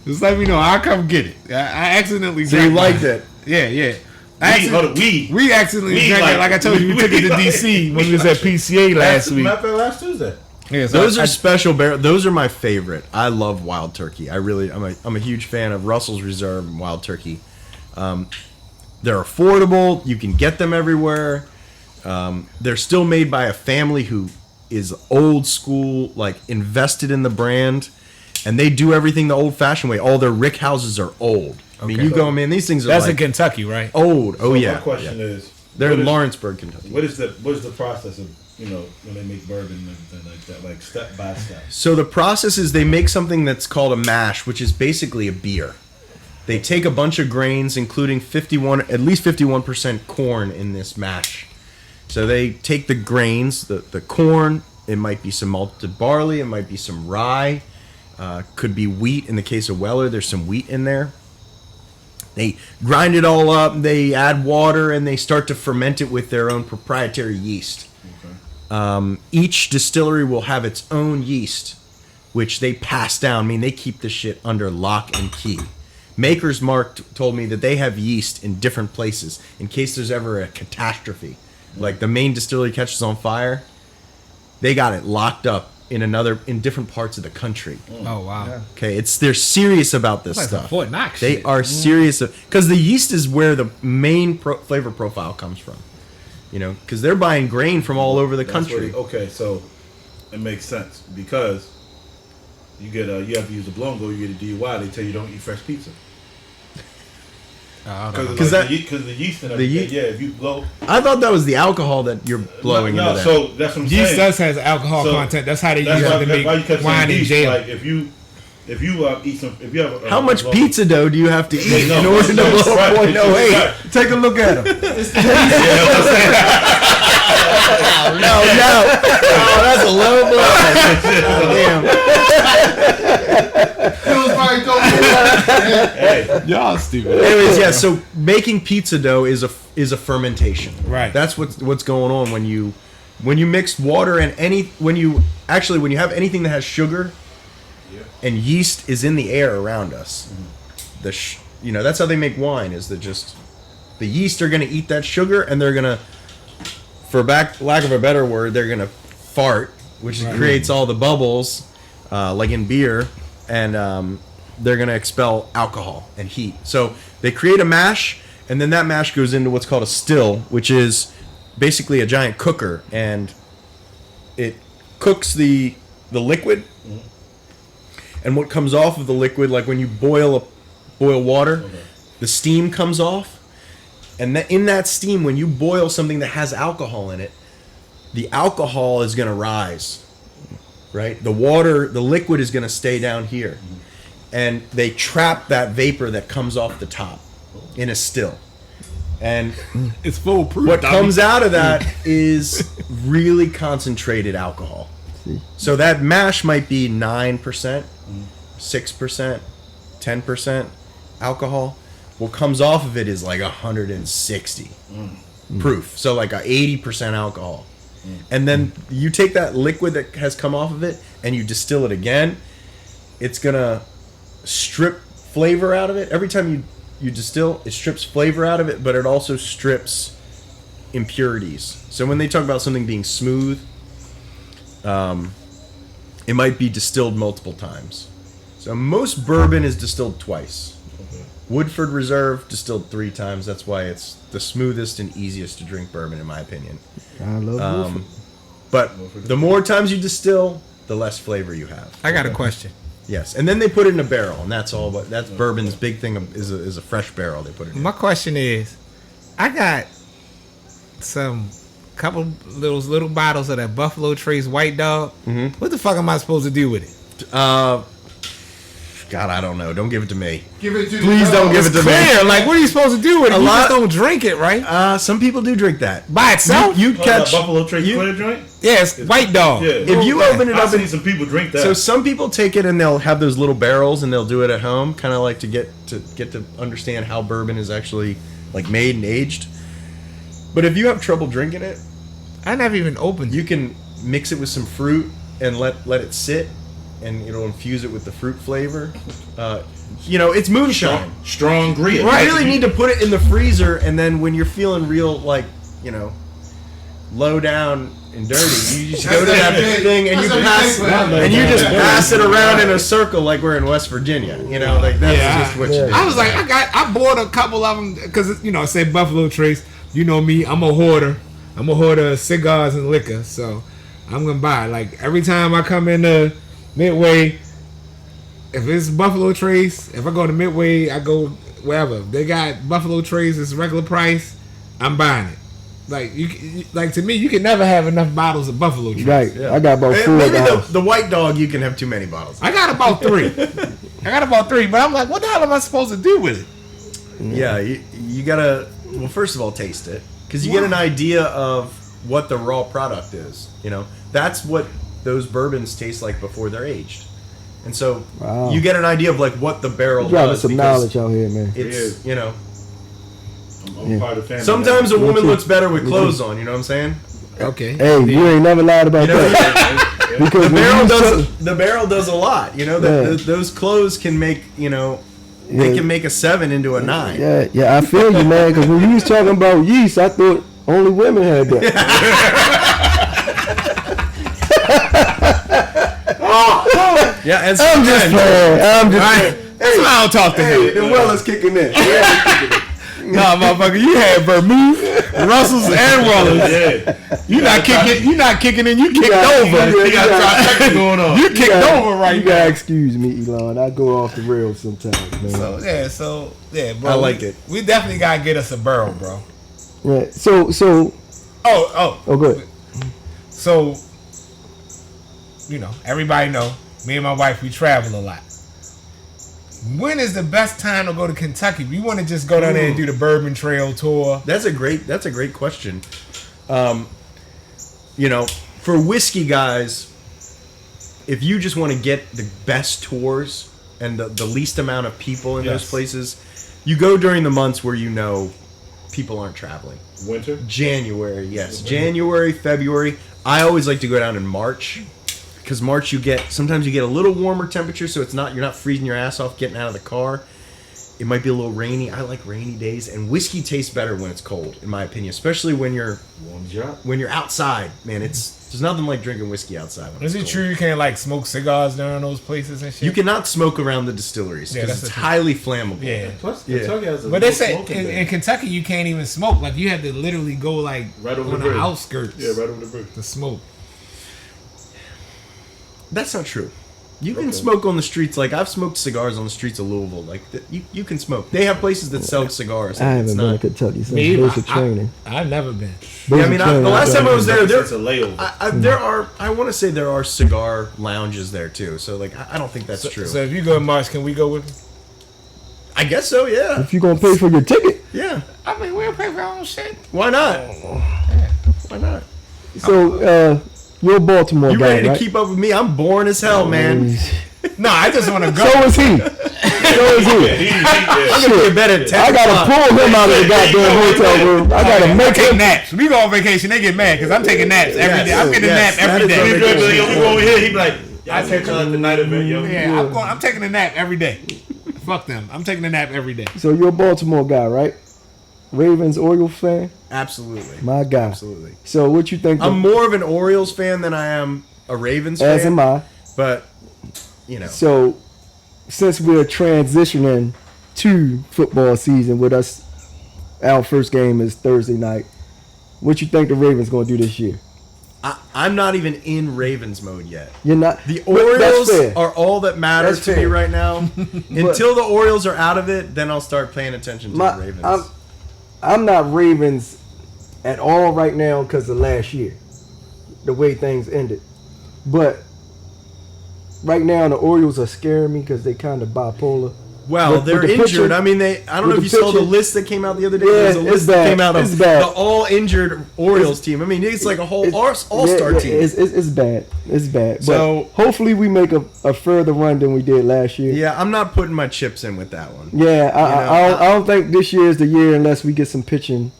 just let me know. I'll come get it. I accidentally So drank you liked mine. it? Yeah, yeah. We accidentally We drank like it. Like I told you, we took it to DC when we was at PCA last week. last Tuesday. Yeah, so Those I- are special barrel. Those are my favorite. I love Wild Turkey. I'm a huge fan of Russell's Reserve and Wild Turkey. They're affordable. You can get them everywhere. They're still made by a family who is old school, like invested in the brand, and they do everything the old-fashioned way. All their rick houses are old. I mean, Okay. you go, man, these things are That's in like Kentucky, right? old. Oh So yeah. My question Yeah. is, They're what in is- Lawrenceburg, Kentucky. What is the process of when they make bourbon and everything like that, like step by step? So the process is they make something that's called a mash, which is basically a beer. They take a bunch of grains, including at least 51% corn in this mash. So they take the grains, the corn. It might be some malted barley. It might be some rye. Could be wheat. In the case of Weller, there's some wheat in there. They grind it all up. They add water, and they start to ferment it with their own proprietary yeast. Each distillery will have its own yeast, which they pass down. I mean, they keep this shit under lock and key. Maker's Mark told me that they have yeast in different places in case there's ever a catastrophe. Like the main distillery catches on fire, they got it locked up in different parts of the country. Oh wow. Okay, they're serious about this Like some stuff. Fort Knox They shit. are serious because the yeast is where the main flavor profile comes from. You know, because they're buying grain from all over the country. Okay, so it makes sense because you have to use a blow and go. You get a DUI. They tell you don't eat fresh pizza. Because the yeast and everything. Yeah, if you blow. I thought that was the alcohol that you're blowing into that. So that's what I'm Yeast saying. does has alcohol So, content. That's how they use That's it why to you make kept wine saying in yeast. jail. Like if you eat some, if you have How much blow- pizza dough do you have to eat No, in order to no, blow it's right. 0.08? Right. Take a look at him. No. Oh, that's a low blow. Damn. It was probably going Y'all stupid. Anyways, yeah. So making pizza dough is a fermentation. Right. That's what's going on when you mix water and when you have anything that has sugar, and yeast is in the air around us. That's how they make wine. Is that just the yeast are going to eat that sugar and they're going to, lack of a better word, they're going to fart, which creates all the bubbles, like in beer, and they're going to expel alcohol and heat. So they create a mash, and then that mash goes into what's called a still, which is basically a giant cooker, and it cooks the liquid. And what comes off of the liquid, like when you boil water, the steam comes off. And in that steam, when you boil something that has alcohol in it, the alcohol is going to rise, right? The liquid is going to stay down here. And they trap that vapor that comes off the top in a still. And It's foolproof. what comes out of that is really concentrated alcohol. So that mash might be 9%, 6%, 10% alcohol. What comes off of it is like 160 proof. So like a 80% alcohol. And then you take that liquid that has come off of it and you distill it again. It's going to strip flavor out of it. Every time you distill, it strips flavor out of it, but it also strips impurities. So when they talk about something being smooth, it might be distilled multiple times. So most bourbon is distilled twice. Woodford Reserve distilled 3 times. That's why it's the smoothest and easiest to drink bourbon, in my opinion. I love Woodford. But the more times you distill, the less flavor you have. I got a question. Yes, and then they put it in a barrel, and that's all. But that's bourbon's big thing is a fresh barrel. They put it in. My question is, I got some couple little bottles of that Buffalo Trace White Dog. Mm-hmm. What the fuck am I supposed to do with it? God, I don't know. Don't give it to me. Give it to Please don't give it to me. Clear. Like, what are you supposed to do with it? You just don't drink it, right? Some people do drink that By itself? You'd catch Buffalo Trace Twitter joint. Yeah, it's White Dog. Yeah. if you open it I've up. seen some people drink that. So some people take it and they'll have those little barrels and they'll do it at home, kind of like to get to understand how bourbon is actually like made and aged. But if you have trouble drinking it, I never even opened it. you can mix it with some fruit and let it sit, and it'll infuse it with the fruit flavor. It's moonshine. Strong Greer. You really need to put it in the freezer, and then when you're feeling real, low down and dirty, you just go to that thing and you pass it around in a circle like we're in West Virginia. That's just what you do. I was like, I bought a couple of them because I say Buffalo Trace. You know me, I'm a hoarder. I'm a hoarder of cigars and liquor, so I'm gonna buy. Like every time I come into Midway, if it's Buffalo Trace, if I go to Midway, I go wherever. If they got Buffalo Trace, it's regular price, I'm buying it. Like to me, you can never have enough bottles of Buffalo Trace. Right. Yeah. I got about 4 Maybe bottles. the White Dog, you can have too many bottles. I got about 3. But I'm like, what the hell am I supposed to do with it? Yeah, you gotta. Well, first of all, taste it because you get an idea of what the raw product is. That's what those bourbons taste like before they're aged, and so you get an idea of like what the barrel Dropping does. some knowledge out here, man. It's I'm part of the family. sometimes a woman too. looks better with clothes on. You know what I'm saying? Okay. Hey, you ain't never lied about that. Because The barrel does a lot. Those clothes can make they can make a 7 into a 9. Yeah, I feel you, man. Because when you was talking about yeast, I thought only women had that. Yeah, and I'm just playing. That's why I don't talk to him. The well is kicking in. Nah, motherfucker, you had Vermouth, Russells, and Wellers. Yeah. You not kicking in. You kicked over. He got trifecta going on. You kicked over right You now. gotta excuse me, Elon. I go off the rails sometimes, man. So bro. I like it. We definitely gotta get us a barrel, bro. Yeah. So. Oh, Oh, good. so everybody know me and my wife, we travel a lot. When is the best time to go to Kentucky? We want to just go down there and do the Bourbon Trail tour. That's a great question. For whiskey guys, if you just want to get the best tours and the least amount of people in those places, you go during the months where people aren't traveling. Winter? January, yes. January, February. I always like to go down in March. Because March sometimes you get a little warmer temperature, so you're not freezing your ass off getting out of the car. It might be a little rainy. I like rainy days, and whiskey tastes better when it's cold, in my opinion. Especially when you're outside, man. There's nothing like drinking whiskey outside. Is it true you can't smoke cigars down those places and shit? You cannot smoke around the distilleries because it's highly flammable. Yeah. Plus, Kentucky has a But they low say smoking ban. in Kentucky you can't even smoke. Like you have to literally go Right over on the bridge. outskirts. Yeah, right over the bridge. To smoke. That's not true. You can smoke on the streets. Like I've smoked cigars on the streets of Louisville. You can smoke. They have places that sell cigars. I haven't been to Kentucky since basic training. I've never been. Yeah, I mean, the last time I was there, It's a layover. I want to say there are cigar lounges there too. So I don't think that's true. So if you go in March, can we go with you? I guess so. Yeah. If you're gonna pay for your ticket. Yeah. I mean, we'll pay for our own shit. Why not? Why not? So you're a Baltimore You guy, ready to right? keep up with me? I'm boring as hell, man. No, I just want to go. So is he. So is he. I'm gonna get better at 10 I gotta o'clock. pull him out of the goddamn hotel room. I gotta make take him. naps. We go on vacation. They get mad because I'm taking naps every day. I'm getting a nap every that is day. We go over here, he be like, I take y'all at the night event, yo. Yeah, I'm taking a nap every day. Fuck them. I'm taking a nap every day. So you're a Baltimore guy, right? Ravens, Orioles fan? Absolutely. My guy. Absolutely. So what you think? I'm more of an Orioles fan than I am a Ravens fan. As am I. But you know, So, since we're transitioning to football season with us, our first game is Thursday night. What you think the Ravens going to do this year? I'm not even in Ravens mode yet. You're not. The But that's Orioles fair. are all that matters That's to me fair. right now. Until the Orioles are out of it, then I'll start paying attention to the Ravens. I'm not Ravens at all right now because of last year, the way things ended. But right now, the Orioles are scaring me because they kind of bipolar. Well, With they're the injured. pitching- I mean, I don't know with if you the saw the pitching- list that came out the other day. Yeah, There's a it's list that bad. came out It's of bad. the all-injured Orioles team. I mean, it's like a whole all-star Yeah, team. It's bad. It's bad. So- But hopefully we make a further run than we did last year. Yeah, I'm not putting my chips in with that one. Yeah, know, I don't think this year is the year unless we get some pitching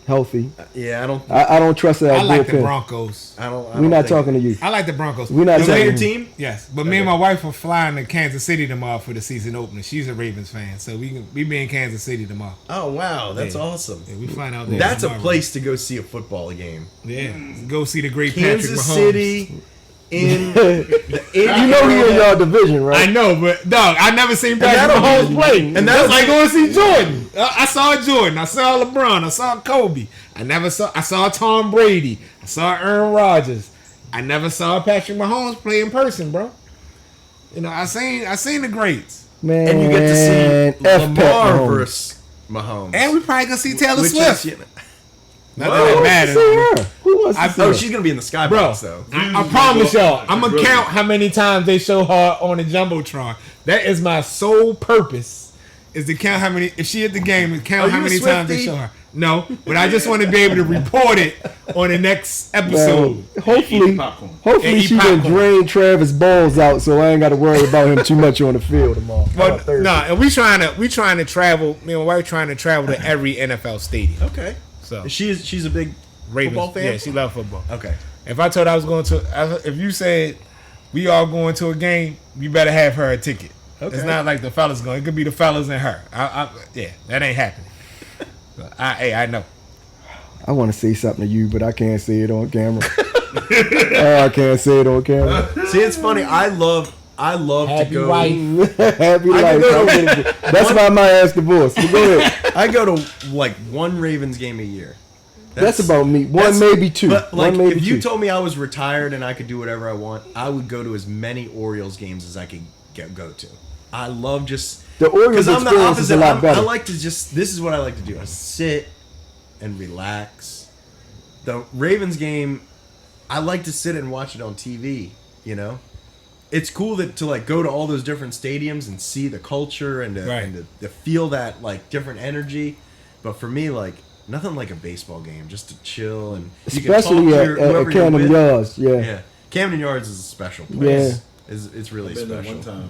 healthy. Yeah, I don't. I don't trust our I like the bullpen. Broncos. We're not talking to you. I like the Broncos. We're not Is that talking your to you. team? Yes, but me and my wife are flying to Kansas City tomorrow for the season opener. She's a Ravens fan, so we be in Kansas City tomorrow. Oh wow, that's Yeah. awesome. Yeah, we flying out there. That's a tomorrow. place to go see a football game. Yeah, go see the great Patrick Kansas Mahomes. City in You know he in y'all division, I right? know, but dog, I never seen Patrick that'll Mahomes be- play, and and that's that's like going to see Jordan. I saw Jordan, I saw LeBron, I saw Kobe. I saw Tom Brady, I saw Aaron Rodgers. I never saw Patrick Mahomes play in person, bro. You know, I seen the greats, Man, and you get to see F. Lamar Pat Mahomes. versus Mahomes. and we probably gonna see Taylor Which Swift. is, you know- Not Who that it wants to matters. see her? Who wants to I- see oh, her? she's gonna be in the Bro, skybox though. I promise y'all, I'm gonna Really? count how many times they show her on the jumbotron. That is my sole purpose, is to count how many. If she at the game, and count Are how you a many times they Swiftie? show her. No, but I just want to be able to report it on the next Well, episode. hopefully, Eat popcorn. hopefully Eat she can popcorn. drain Travis' balls out, so I ain't got to worry about him too much on the field tomorrow. But Thursday. nah, and we trying to travel. Me and my wife trying to travel to every NFL stadium. Okay, So she's a big Ravens, football fan. yeah, she loves football. Okay, If I told her I was going to, if you said we all going to a game, you better have her a ticket. Okay. It's not like the fellas going. It could be the fellas and her. Yeah, that ain't happening. I know. I want to say something to you, but I can't say it on camera. I can't say it on camera. see, it's funny. I love to Happy go. wife. Happy I life. can go That's why I might ask divorce. But go ahead. I go to like one Ravens game a year. That's about me. One, that's- maybe two. But like, One, maybe if you two. told me I was retired and I could do whatever I want, I would go to as many Orioles games as I could go to. I love just The Orioles because I'm the experience is a opposite. lot better. I like to just. This is what I like to do. I sit and relax. The Ravens game, I like to sit and watch it on TV. You know, it's cool to like go to all those different stadiums and see the culture and Right. to feel that like different energy. But for me, like nothing like a baseball game, just to chill and you can talk Especially to at whoever you're Camden with. Yards. Yeah. Yeah, Camden Yards is a special place. It's really I've been there special. one time.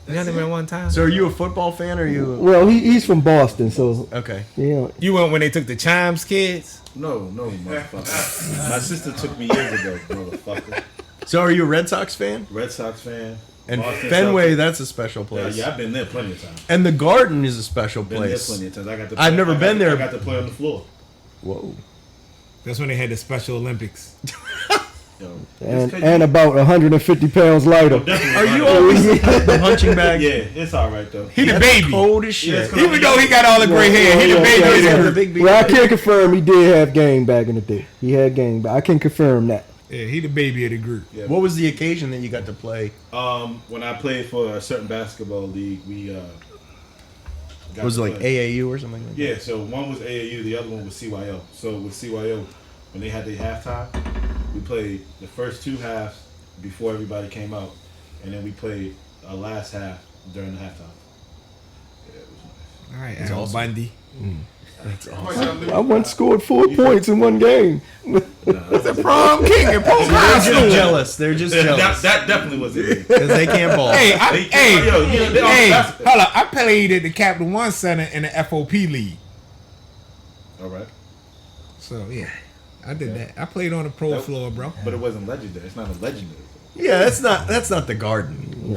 You only been one time. So are you a football fan or are you? Well, he's from Boston, so Okay. you know. You went when they took the Chimes kids. No, motherfucker. My sister took me years ago, motherfucker. So are you a Red Sox fan? Red Sox fan. And Boston Fenway, Celtics. that's a special Yeah, place. yeah, I've been there plenty of times. And the Garden is a special Been there place. plenty of times. I got to. I've never been there. I got to play on the floor. Whoa. That's when they had the Special Olympics. Yo, And about 150 pounds lighter. Are you always the punching bag? Yeah, it's all right though. He the That's baby. cold as shit. Yeah, it's Even though he got all the gray hair, he the Yeah, baby. yeah, of the yeah. group. big Well, I can't confirm he did have game back in the day. He had game, but I can confirm that. Yeah, he the baby of the group. Yeah. What was the occasion that you got to play? When I played for a certain basketball league, we got Was it to like play. AAU or something like that? Yeah, so one was AAU, the other one was CYO. So with CYO, when they had their halftime, we played the first two halves before everybody came out, and then we played a last half during the halftime. Yeah, it was nice. All right, That's Al awesome. Bundy. That's awesome. I once scored 4 points in one game. The prom king and post They're high just school. jealous. They're just jealous. That definitely was it. Because they can't ball. Hey, They- hold on. I played at the Capital One Center in the FOP league. All right, So yeah, I did that. I played on the pro floor, bro. but it wasn't legendary. It's not a legendary. Yeah, that's not the Garden.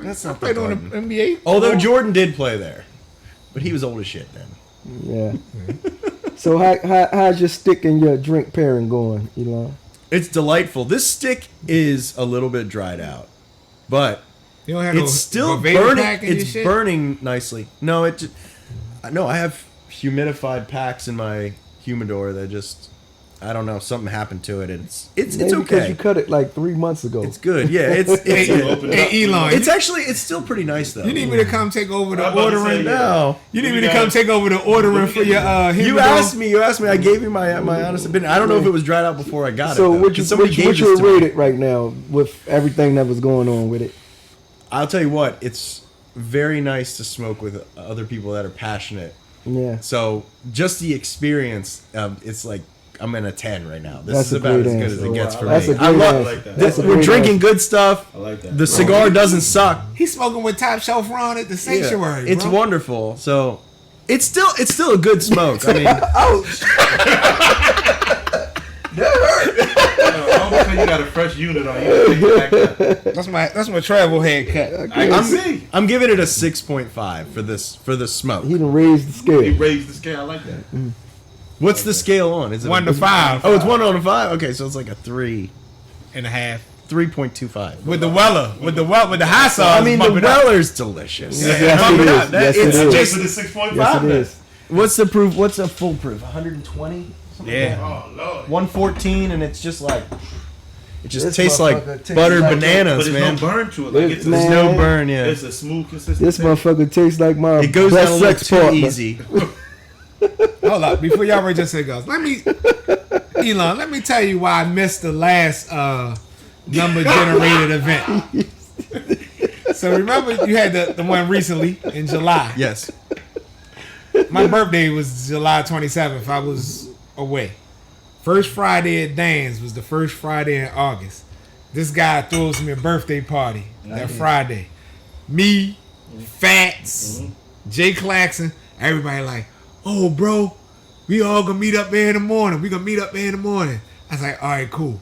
That's I not the played on the Garden. NBA. Although floor. Jordan did play there, but he was old as shit then. Yeah. So how's your stick and your drink pairing going, Elon? It's delightful. This stick is a little bit dried out, but You don't have it's still vapor burning. pack in your It's shit? burning nicely. No, I have humidified packs in my humidor that just, I don't know, something happened to it. And it's Maybe because okay. you cut it like 3 months ago. It's good. Yeah, it's Hey, Elon, it's still pretty nice though. you need me to come take over the I'm about to say, ordering? yeah. No. You need me to come take over the ordering for your You humidor? asked me. I gave you my honest opinion. I don't know if it was dried out before I got So it. though, what you 'cause somebody what gave you this to me. rate it right now with everything that was going on with it? I'll tell you what. It's very nice to smoke with other people that are passionate. Yeah. So just the experience, it's like I'm in a 10 right now. This That's is a about great as good answer. as it gets for That's me. a I great love. answer. like that. That's a We're great drinking answer. good stuff. I like that. The cigar doesn't suck. He's smoking with top shelf Ron at the sanctuary. It's bro. wonderful. So it's still a good smoke. I mean, Almost like you got a fresh unit on you. That's my travel haircut. I can see. I'm giving it a 6.5 for this smoke. He done raised the He scale. raised the scale. I like that. What's the scale on? Is it 1 to 5. Oh, it's 1 on a 5. Okay, so it's like a 3, and a half. 3.25. With the Weller, with the high sauce. I mean, the bumping up. Weller's delicious. Yes, Bump it it up. is. Yes, it It's is. just- Jason is 6.5. Yes, it then. is. What's the proof? What's a full proof? 120? Yeah. Oh Lord. 114, and it's just like it just This tastes like motherfucker tastes buttered like- But bananas, there's man. no burn to it. Like it's Man. There's no burn, yeah. It's a smooth, consistent. This taste. motherfucker tastes like my It goes down a best little sex too partner. easy. Hold up, before y'all rate your cigars, Elon, let me tell you why I missed the last number generated event. So remember you had the one recently in July. Yes. My birthday was July 27th. I was away. First Friday at Dan's was the first Friday in August. This guy throws me a birthday party that Friday. Me, Fats, Jay Claxton, everybody like, oh, bro, we all gonna meet up there in the morning. We gonna meet up there in the morning. I was like, all right, cool.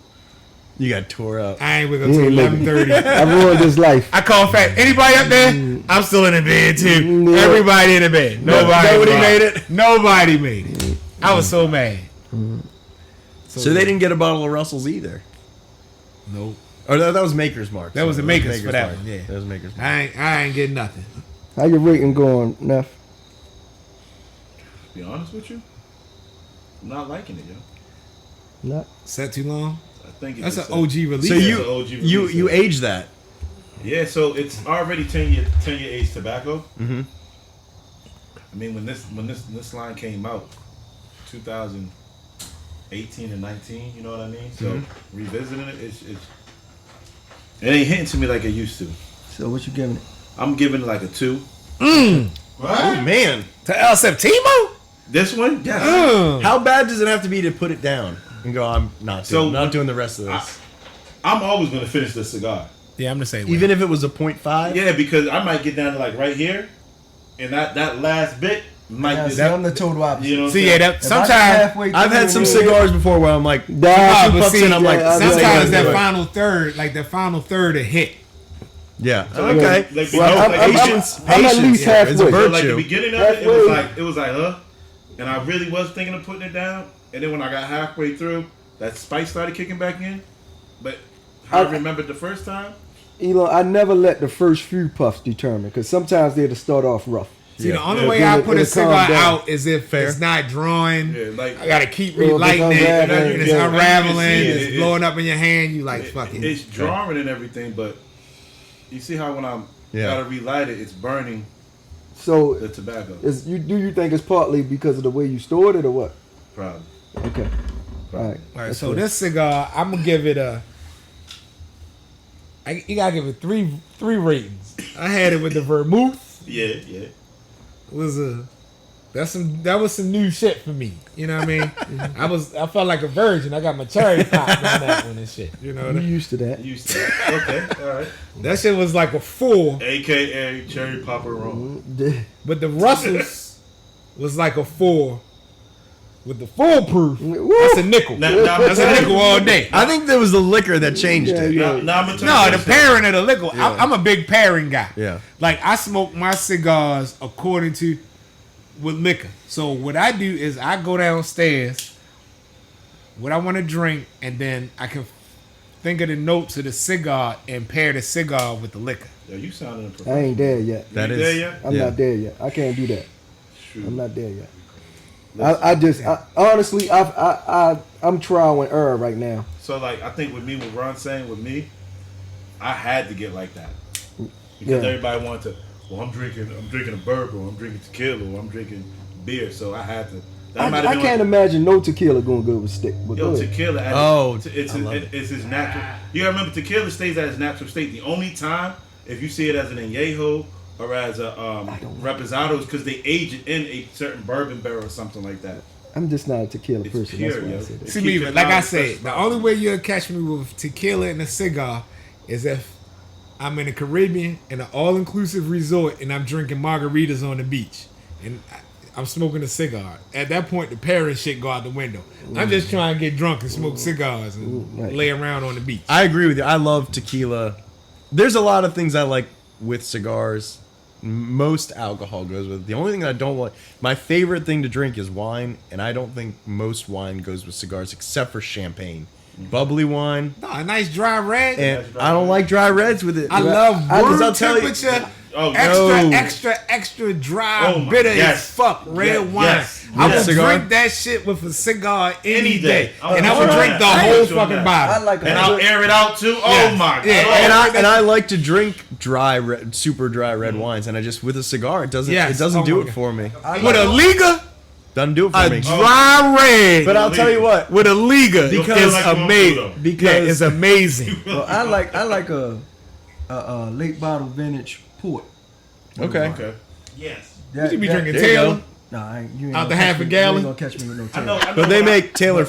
You got tore up. I ain't wake up He till ain't making- 11:30. I ruined his life. I called Fat. Anybody up there? I'm still in the bed too. Yeah. Everybody in the bed. Nobody Nobody made it? Nobody made it. I was so mad. So they didn't get a bottle of Russell's either. Nope. Or that was Maker's Mark. That was the Maker's for that Mark. one, yeah. That was Maker's Mark. I ain't getting nothing. How your rating going, Neff? Be honest with you, I'm not liking it, yo. Not. Set too long. I think That's an just OG release. So Yeah, you it's an OG you release, you yeah. age that. Yeah, so it's already 10 year age tobacco. Mhm. I mean, when this line came out, 2018 and 19, you know what I mean? So revisiting it, it ain't hitting to me like it used to. So what you giving it? I'm giving it like a 2. Oh man, To El Septimo? This one, yes. how bad does it have to be to put it down and go? I'm not So- not doing the rest of this. I'm always gonna finish the cigar. Yeah, I'm the same way. Even if it was a 0.5. Yeah, because I might get down to like right here, and that last bit might Yeah, just, see, I'm the total opposite. you know. What I'm See, saying? yeah, that sometimes I've had some cigars before where I'm like, Nah, but puffs see, in, I'm like, yeah, sometimes yeah, that yeah. final third, like the final third, a hit. yeah, So okay. like, Well, like, I'm patience, at least patience, yeah, halfway. it's a So virtue. like the beginning of it, it was like, and I really was thinking of putting it down, and then when I got halfway through, that spice started kicking back in. But how I remembered the first time, Elon, I never let the first few puffs determine because sometimes they'll start off rough. See, the Yeah. only Yeah, way then I it- put a it'll cigar calm down. out is if it's not drawing. yeah, like I gotta keep Well, if it's relighting it, unraveling, and it's yeah. unraveling, Yeah, it's it- blowing up in your hand. You like, fuck it. it's drawing and everything, but you see how when I'm Yeah. gotta relight it, it's burning So, the tobacco. do you think it's partly because of the way you stored it or what? Probably. Okay. All right. All right, That's so it. this cigar, I'm gonna give it you gotta give it three ratings. I had it with the vermouth. Yeah, yeah. It was that was some new shit for me. You know what I mean? I felt like a virgin. I got my cherry popped on that one and shit. You know what I You mean? used to that. You said okay, all right. That shit was like a 4, AKA cherry popper rum. but the Russells was like a 4 with the full proof. Woo! That's a nickel. That's a nickel all day. I think there was the liquor that changed it. Yeah. Now I'm gonna tell No, you the something. pairing of the liquor. I'm a big pairing guy. Yeah. Like I smoke my cigars according to with liquor. So what I do is I go downstairs, what I want to drink, and then I can think of the notes of the cigar and pair the cigar with the liquor. Yo, you sounding a I professional. ain't there yet. You ain't there yet? I'm not there yet. I can't do that. Shoot. I'm not there yet. Listen, Honestly, I'm trial and error right now. So like, I think with me, what Ron's saying with me, I had to get like that because Yeah. everybody wanted to. Well, I'm drinking a bourbon, or I'm drinking tequila, or I'm drinking beer. So I had to. That might have I been can't like, imagine no tequila going good with stick. But yo, go ahead. tequila. Oh, it's his natural. You gotta remember, tequila stays at its natural state. The only time, if you see it as an añejo or as a reposado, is because they age it in a certain bourbon barrel or something like that. I'm just not a tequila It's person. pure, That's why yo. I said that. See Keep me, your but like I knowledge said, fresh. the only way you'll catch me with tequila and a cigar is if I'm in the Caribbean in an all-inclusive resort and I'm drinking margaritas on the beach and I'm smoking a cigar. At that point, the pairing shit go out the window. I'm just trying to get drunk and smoke cigars and Right. lay around on the beach. I agree with you. I love tequila. There's a lot of things I like with cigars. Most alcohol goes with it. The only thing I don't like, my favorite thing to drink is wine, and I don't think most wine goes with cigars except for champagne. Bubbly wine, No, a nice dry red. and I don't like dry reds with it. I love I'll room tell you- temperature. Oh, Extra dry, Oh my- bitter yes. as fuck red Yeah, wine. yes. I With would cigar? drink that shit with a cigar any Any day, day. and I would I'm drink the with you whole on fucking that. I bottle. like And I'll air it out too. Oh Yes. my god! Yeah, and I like to drink dry, super dry red wines, and I just with a cigar, it doesn't Yes. do Oh my it God. for me. With a Liga, Doesn't do it for a me. dry red. But I'll tell you what, with a Liga Because- is like one amazing. too, though. Because it's amazing. Well, I like a late bottle vintage port. okay. Okay. Yes. You should be drinking there you Taylor. go. Nah, you ain't Out gonna the catch half a me- gallon? You ain't gonna catch me with no I Taylor. know. I know But they what make Taylor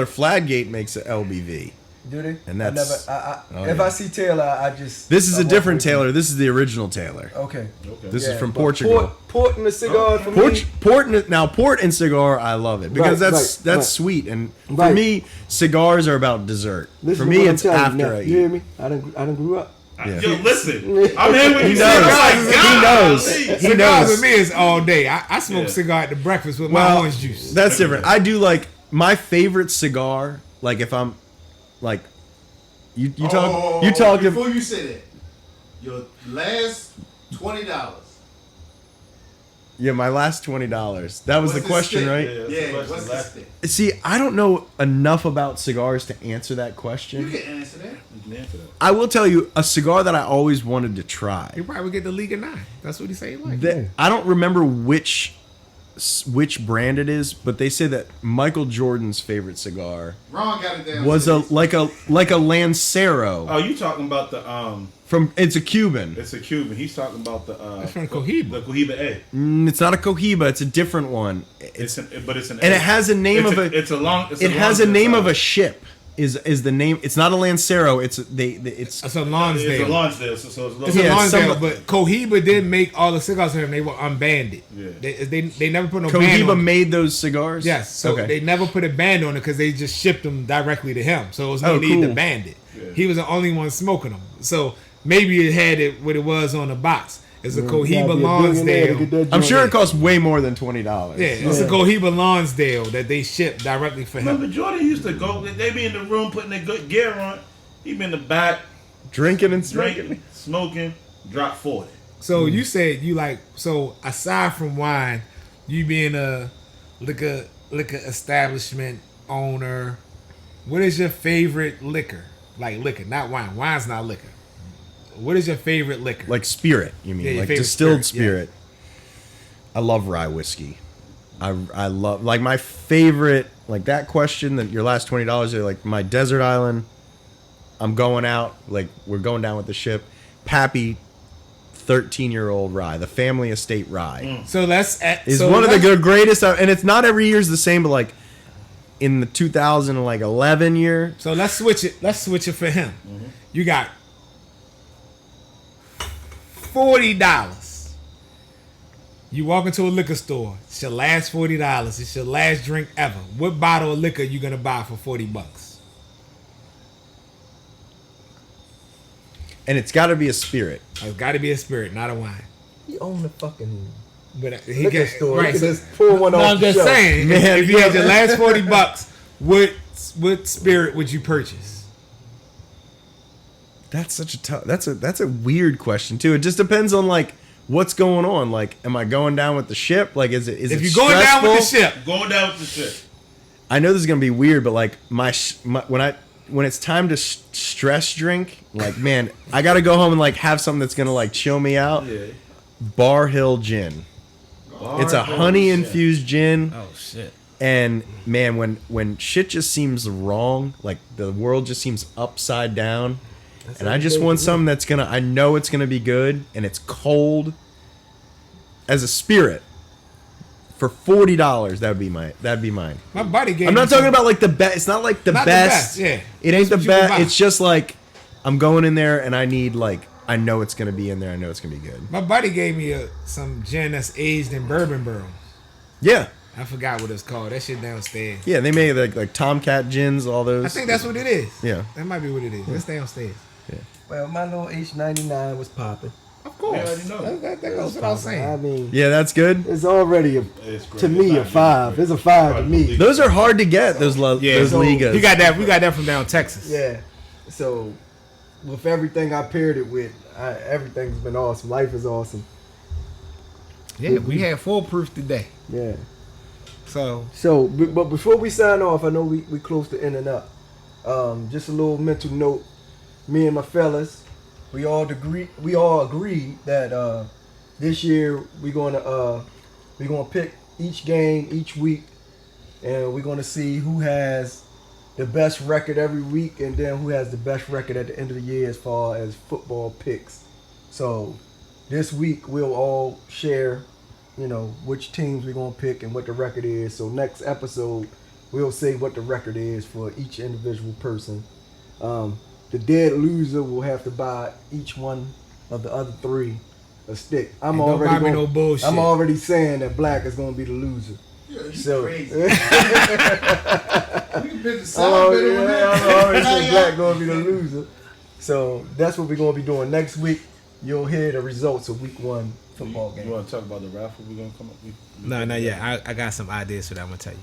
Fladgate makes an LBV. Do they? And that's- oh, if yeah. I see Taylor, I just. This is I a walk different away from Taylor. This is the original Taylor. it. Okay. Okay. This Yeah, is from but Portugal. Port and the cigar for me. Port and cigar, I love it because Right, that's right. sweet. And for Right. me, cigars are about dessert. Listen for to me, what I'm it's telling you after now. I You hear eat. me? I done grew up. Yeah. Yo, listen. I'm here when He you say knows. that. Like, He knows. golly. He Cigars knows. with me is all day. I smoke Yeah. cigar at the breakfast with my Well, orange juice. that's different. I do like my favorite cigar. Like if I'm like you talk Before you say that, your last $20. yeah, my last $20. That was What's the question, stick? right? Yeah, that's Yeah, the question. what's the Last- stick? See, I don't know enough about cigars to answer that You question. can answer that. You can answer that. I will tell you a cigar that I always wanted to try. You probably get the Liga 9. That's what he say he like. That, I don't remember which brand it is, but they say that Michael Jordan's favorite cigar Ron got it down. was to a like a Lancero Oh, you talking about the from. It's a Cuban. It's a Cuban. He's talking about the That's from Cohiba. The Cohiba A. It's not a Cohiba. It's a different one. It's an And it has a name it's of a. It's a long. It's It a has long a name of design. a ship. Is the name? It's not a Lancero. It's It's That's a It's a Lonsdale. Lonsdale, so it's a little. It's Yeah, a Lonsdale, some- but Cohiba did make all the cigars for him. They were unbanded. Yeah. They never put no band Cohiba on it. made those cigars. Yes, so okay. they never put a band on it because they just shipped them directly to him. So it was no Oh, need to cool. band it. Yeah. He was the only one smoking them. So maybe it had it what it was on the box. It's a Cohiba Lonsdale. I'm sure it costs way more than $20. Yeah, it's a Cohiba Lonsdale that they shipped directly for Remember, him. Jordan used to go. They be in the room putting their good gear on. He be in the back Drinking and drinking, smoking. smoking. Drop 40. So you said you like, so aside from wine, you being a liquor establishment owner, what is your favorite liquor? Like liquor, not wine. Wine's not liquor. What is your favorite liquor? Like spirit, you mean? Yeah, your Like favorite distilled spirit, spirit. I love rye whiskey. I love like my favorite like that question that your last $20 are like my desert island. I'm going out, like we're going down with the ship. Pappy 13-year-old rye, the family estate rye. So let's Is so one of let's- the greatest and it's not every year's the same, but like in the 2011 year. So let's switch it. Let's switch it for him. You got $40. You walk into a liquor store. It's your last $40. It's your last drink ever. What bottle of liquor you gonna buy for $40? And it's got to be a spirit. It's got to be a spirit, not a wine. You own the fucking But liquor store. right. You So, can just pull one no, off I'm the just shelf. saying. Man, if you had your yeah. last $40, what spirit would you purchase? That's such a tough. That's a weird question too. It just depends on like what's going on. Like, am I going down with the ship? Like, is it? If you're going down with the ship, Going down with the ship. I know this is gonna be weird, but like when it's time to stress drink, like man, I gotta go home and like have something that's gonna like chill me out. Yeah. Bar Hill Gin. It's a honey infused gin. oh shit. And man, when shit just seems wrong, like the world just seems upside down, and I just want something that's gonna, I know it's gonna be good, and it's cold as a spirit. For $40, that'd be mine. My buddy gave. I'm me not talking some- about like the best. It's not like the Not best. the best, yeah. It ain't That's the what you would best. buy. It's just like I'm going in there, and I need like I know it's gonna be in there. I know it's gonna be good. My buddy gave me some gin that's aged in bourbon barrels. Yeah, I forgot what it's called. That shit downstairs. yeah. They made like Tomcat gins, all those. I think that's what it is. Yeah. That might be what it is. It's downstairs. Well, my little H99 was popping. Of course. We already know. That goes without saying. I mean, Yeah, that's good. it's already It's great. to me a 5. It's a 5 to me. Those are hard to get. Those those so Ligas. We got that from down Texas. Yeah. So, with everything I paired it with, everything's been awesome. Life is awesome. Yeah, we had full proof today. Yeah. So But before we sign off, I know we close to ending up. Just a little mental note. Me and my fellas, we all agreed that this year we're gonna pick each game each week, and we're gonna see who has the best record every week, and then who has the best record at the end of the year as far as football picks. So this week we'll all share, which teams we're gonna pick and what the record is. So next episode we'll say what the record is for each individual person. The dead loser will have to buy each one of the other 3 a stick. And don't buy me no bullshit. I'm already saying that Black is gonna be the loser. Yeah, you So crazy. You can pick the sound better with I'm that. already saying Black gonna be the loser. So that's what we're gonna be doing next week. You'll hear the results of week 1 football You game. want to talk about the raffle we're gonna come up with? no, not yet. I got some ideas for that. I'm gonna tell you.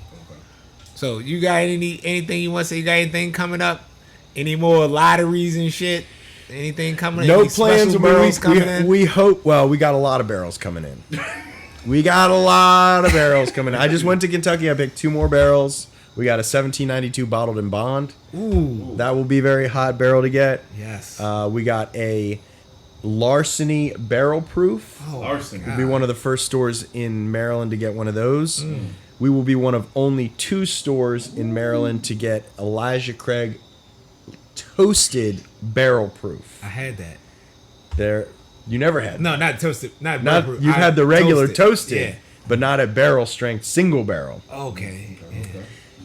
So you got anything you want to say? You got anything coming up? Any more lotteries and shit? Anything coming? No Any plans. special breweries coming in? We hope. Well, we got a lot of barrels coming in. We got a lot of barrels coming in. I just went to Kentucky. I picked 2 more barrels. We got a 1792 bottled in bond. Ooh, That will be very hot barrel to get. yes. We got a Larceny barrel proof. Oh, Larceny. God. We'll be one of the first stores in Maryland to get one of those. We will be one of only 2 stores in Maryland to get Elijah Craig toasted barrel proof. I had that. There, you never had. No, not toasted. Not Not you've had the regular toasted, Yeah. but not a barrel strength single barrel. Okay. Yeah.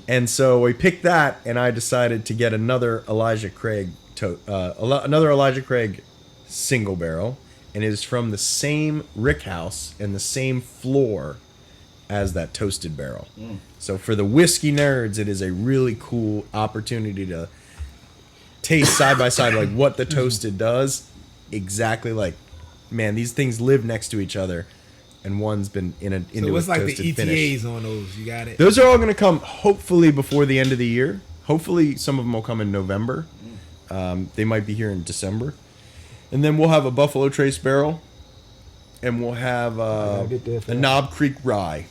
And so we picked that, and I decided to get another Elijah Craig another Elijah Craig single barrel, and it is from the same rick house and the same floor as that toasted barrel. So for the whiskey nerds, it is a really cool opportunity to taste side by side like what the toasted does. Exactly like, man, these things live next to each other, and one's been into So what's a like the toasted ETAs finish. on those? You got it. Those are all going to come hopefully before the end of the year. Hopefully some of them will come in November. They might be here in December. And then we'll have a Buffalo Trace barrel. And we'll have get there for a that. Knob Creek Rye,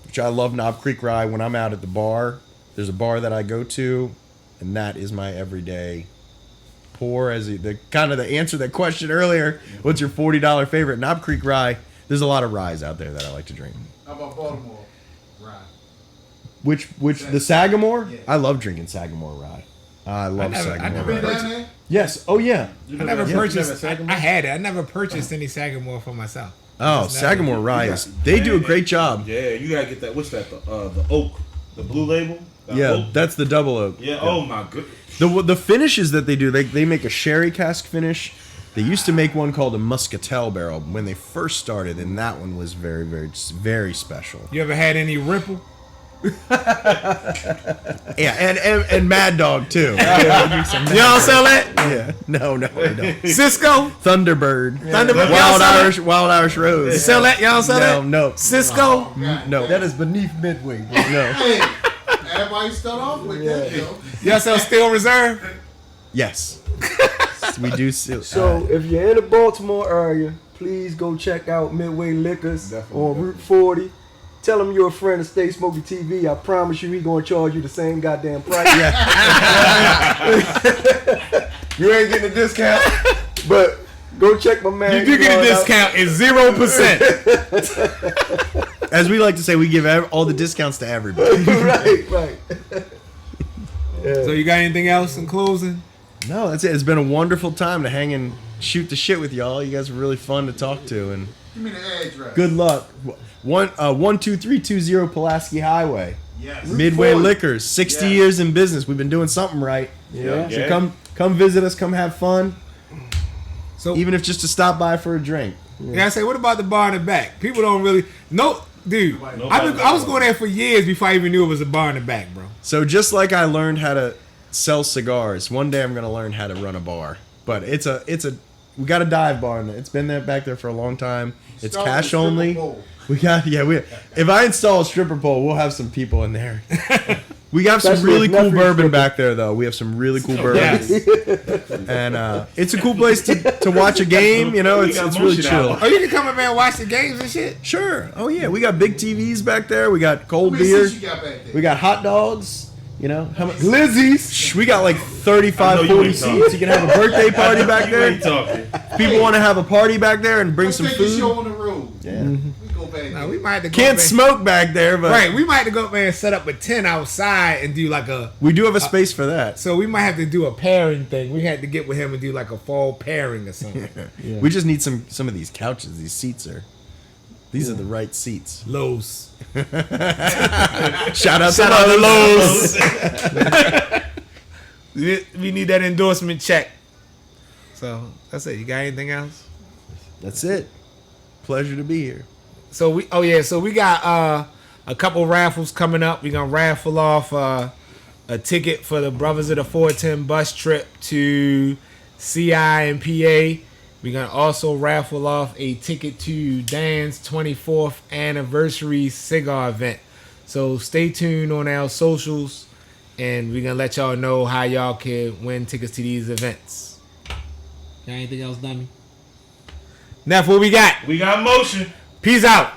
which I love Knob Creek Rye. When I'm out at the bar, there's a bar that I go to, and that is my everyday pour. As the kind of the answer to that question earlier, what's your $40 favorite? Knob Creek Rye. There's a lot of ryes out there that I like to drink. How about Baltimore? Right. Which the Sagamore? Yeah. I love drinking Sagamore rye. I love I Sagamore never Been rye. down there? Yes. Oh yeah. I never Yeah, purchased. you never I had it. I never purchased any Sagamore for myself. Oh, Just never. Sagamore rye is. They do a great job. Yeah, you gotta get that. What's that? The oak, the blue label. That Yeah, oak? that's the double oak. Yeah. Oh my goodness. The finishes that they do, they make a sherry cask finish. They used to make one called a muscatel barrel when they first started, and that one was very, very, very special. You ever had any Ripple? Yeah, and Mad Dog too. You don't sell that? Yeah, no, we don't. Cisco? Thunderbird, Thunderbird. Y'all sell that? Wild Irish Rose. You sell that? Y'all sell that? No, Cisco? no. That is beneath Midway. Bro. No. Hey, Everybody start off with that, yo. Y'all sell Steel Reserve? Yes. We do. So if you're in the Baltimore area, please go check out Midway Liquors on Route 40. Tell him you're a friend of Stay Smoky TV. I promise you he gonna charge you the same goddamn price. You ain't getting a discount. But go check my man. You do get a discount. It's 0%. As we like to say, we give all the discounts to everybody. Right. So you got anything else in closing? No, that's it. It's been a wonderful time to hang and shoot the shit with y'all. You guys are really fun to talk to, and Give me the address. good luck. 12320 Pulaski Highway. Yes. Midway 40. Liquors, 60 Yes. years in business. We've been doing something right. Yeah. So come visit us. Come have fun. So Even if just to stop by for a drink. yeah, I say, what about the bar in the back? People don't really dude. I was going there for years before I even knew it was a bar in the back, bro. So just like I learned how to sell cigars, one day I'm gonna learn how to run a bar. But it's a we got a dive bar in there. It's been there back there for a long time. It's Start with cash a stripper only. pole. If I install a stripper pole, we'll have some people in there. We got some Especially really if cool Neffrey's bourbon stripping. back there, though. We have some really cool bourbon, Yes. and it's a cool place to watch a game. You know, We it's got really motion chill. hour. Oh, you can come in there and watch the games and shit? Sure. Oh yeah, we got big TVs back there. We got How cold many beer. seats you got back there? We got hot dogs. You know, how much? Lizzie's. We got like I 35, know you 40 ain't seats. talking. You can have a birthday party back You ain't there. talking. People want to have a party back there and bring Let's some take the show food. on the road. Yeah. We go back Nah, there. we might have to go Can't up there. smoke back there, but Right, we might have to go up there and set up a tent outside and do like a. we do have a space for that. So we might have to do a pairing thing. We had to get with him and do like a fall pairing or something. We just need some of these couches. These seats are. These are the right seats. Lowe's. Shout out Shout to out to Lowe's. We need that endorsement check. So that's it. You got anything else? That's it. Pleasure to be here. So we got a couple raffles coming up. We're gonna raffle off a ticket for the Brothers of the 410 bus trip to CI and PA. We're gonna also raffle off a ticket to Dan's 24th anniversary cigar event. So stay tuned on our socials, and we're gonna let y'all know how y'all can win tickets to these events. Got anything else, dummy? Neff, what we got? We got motion. Peace out.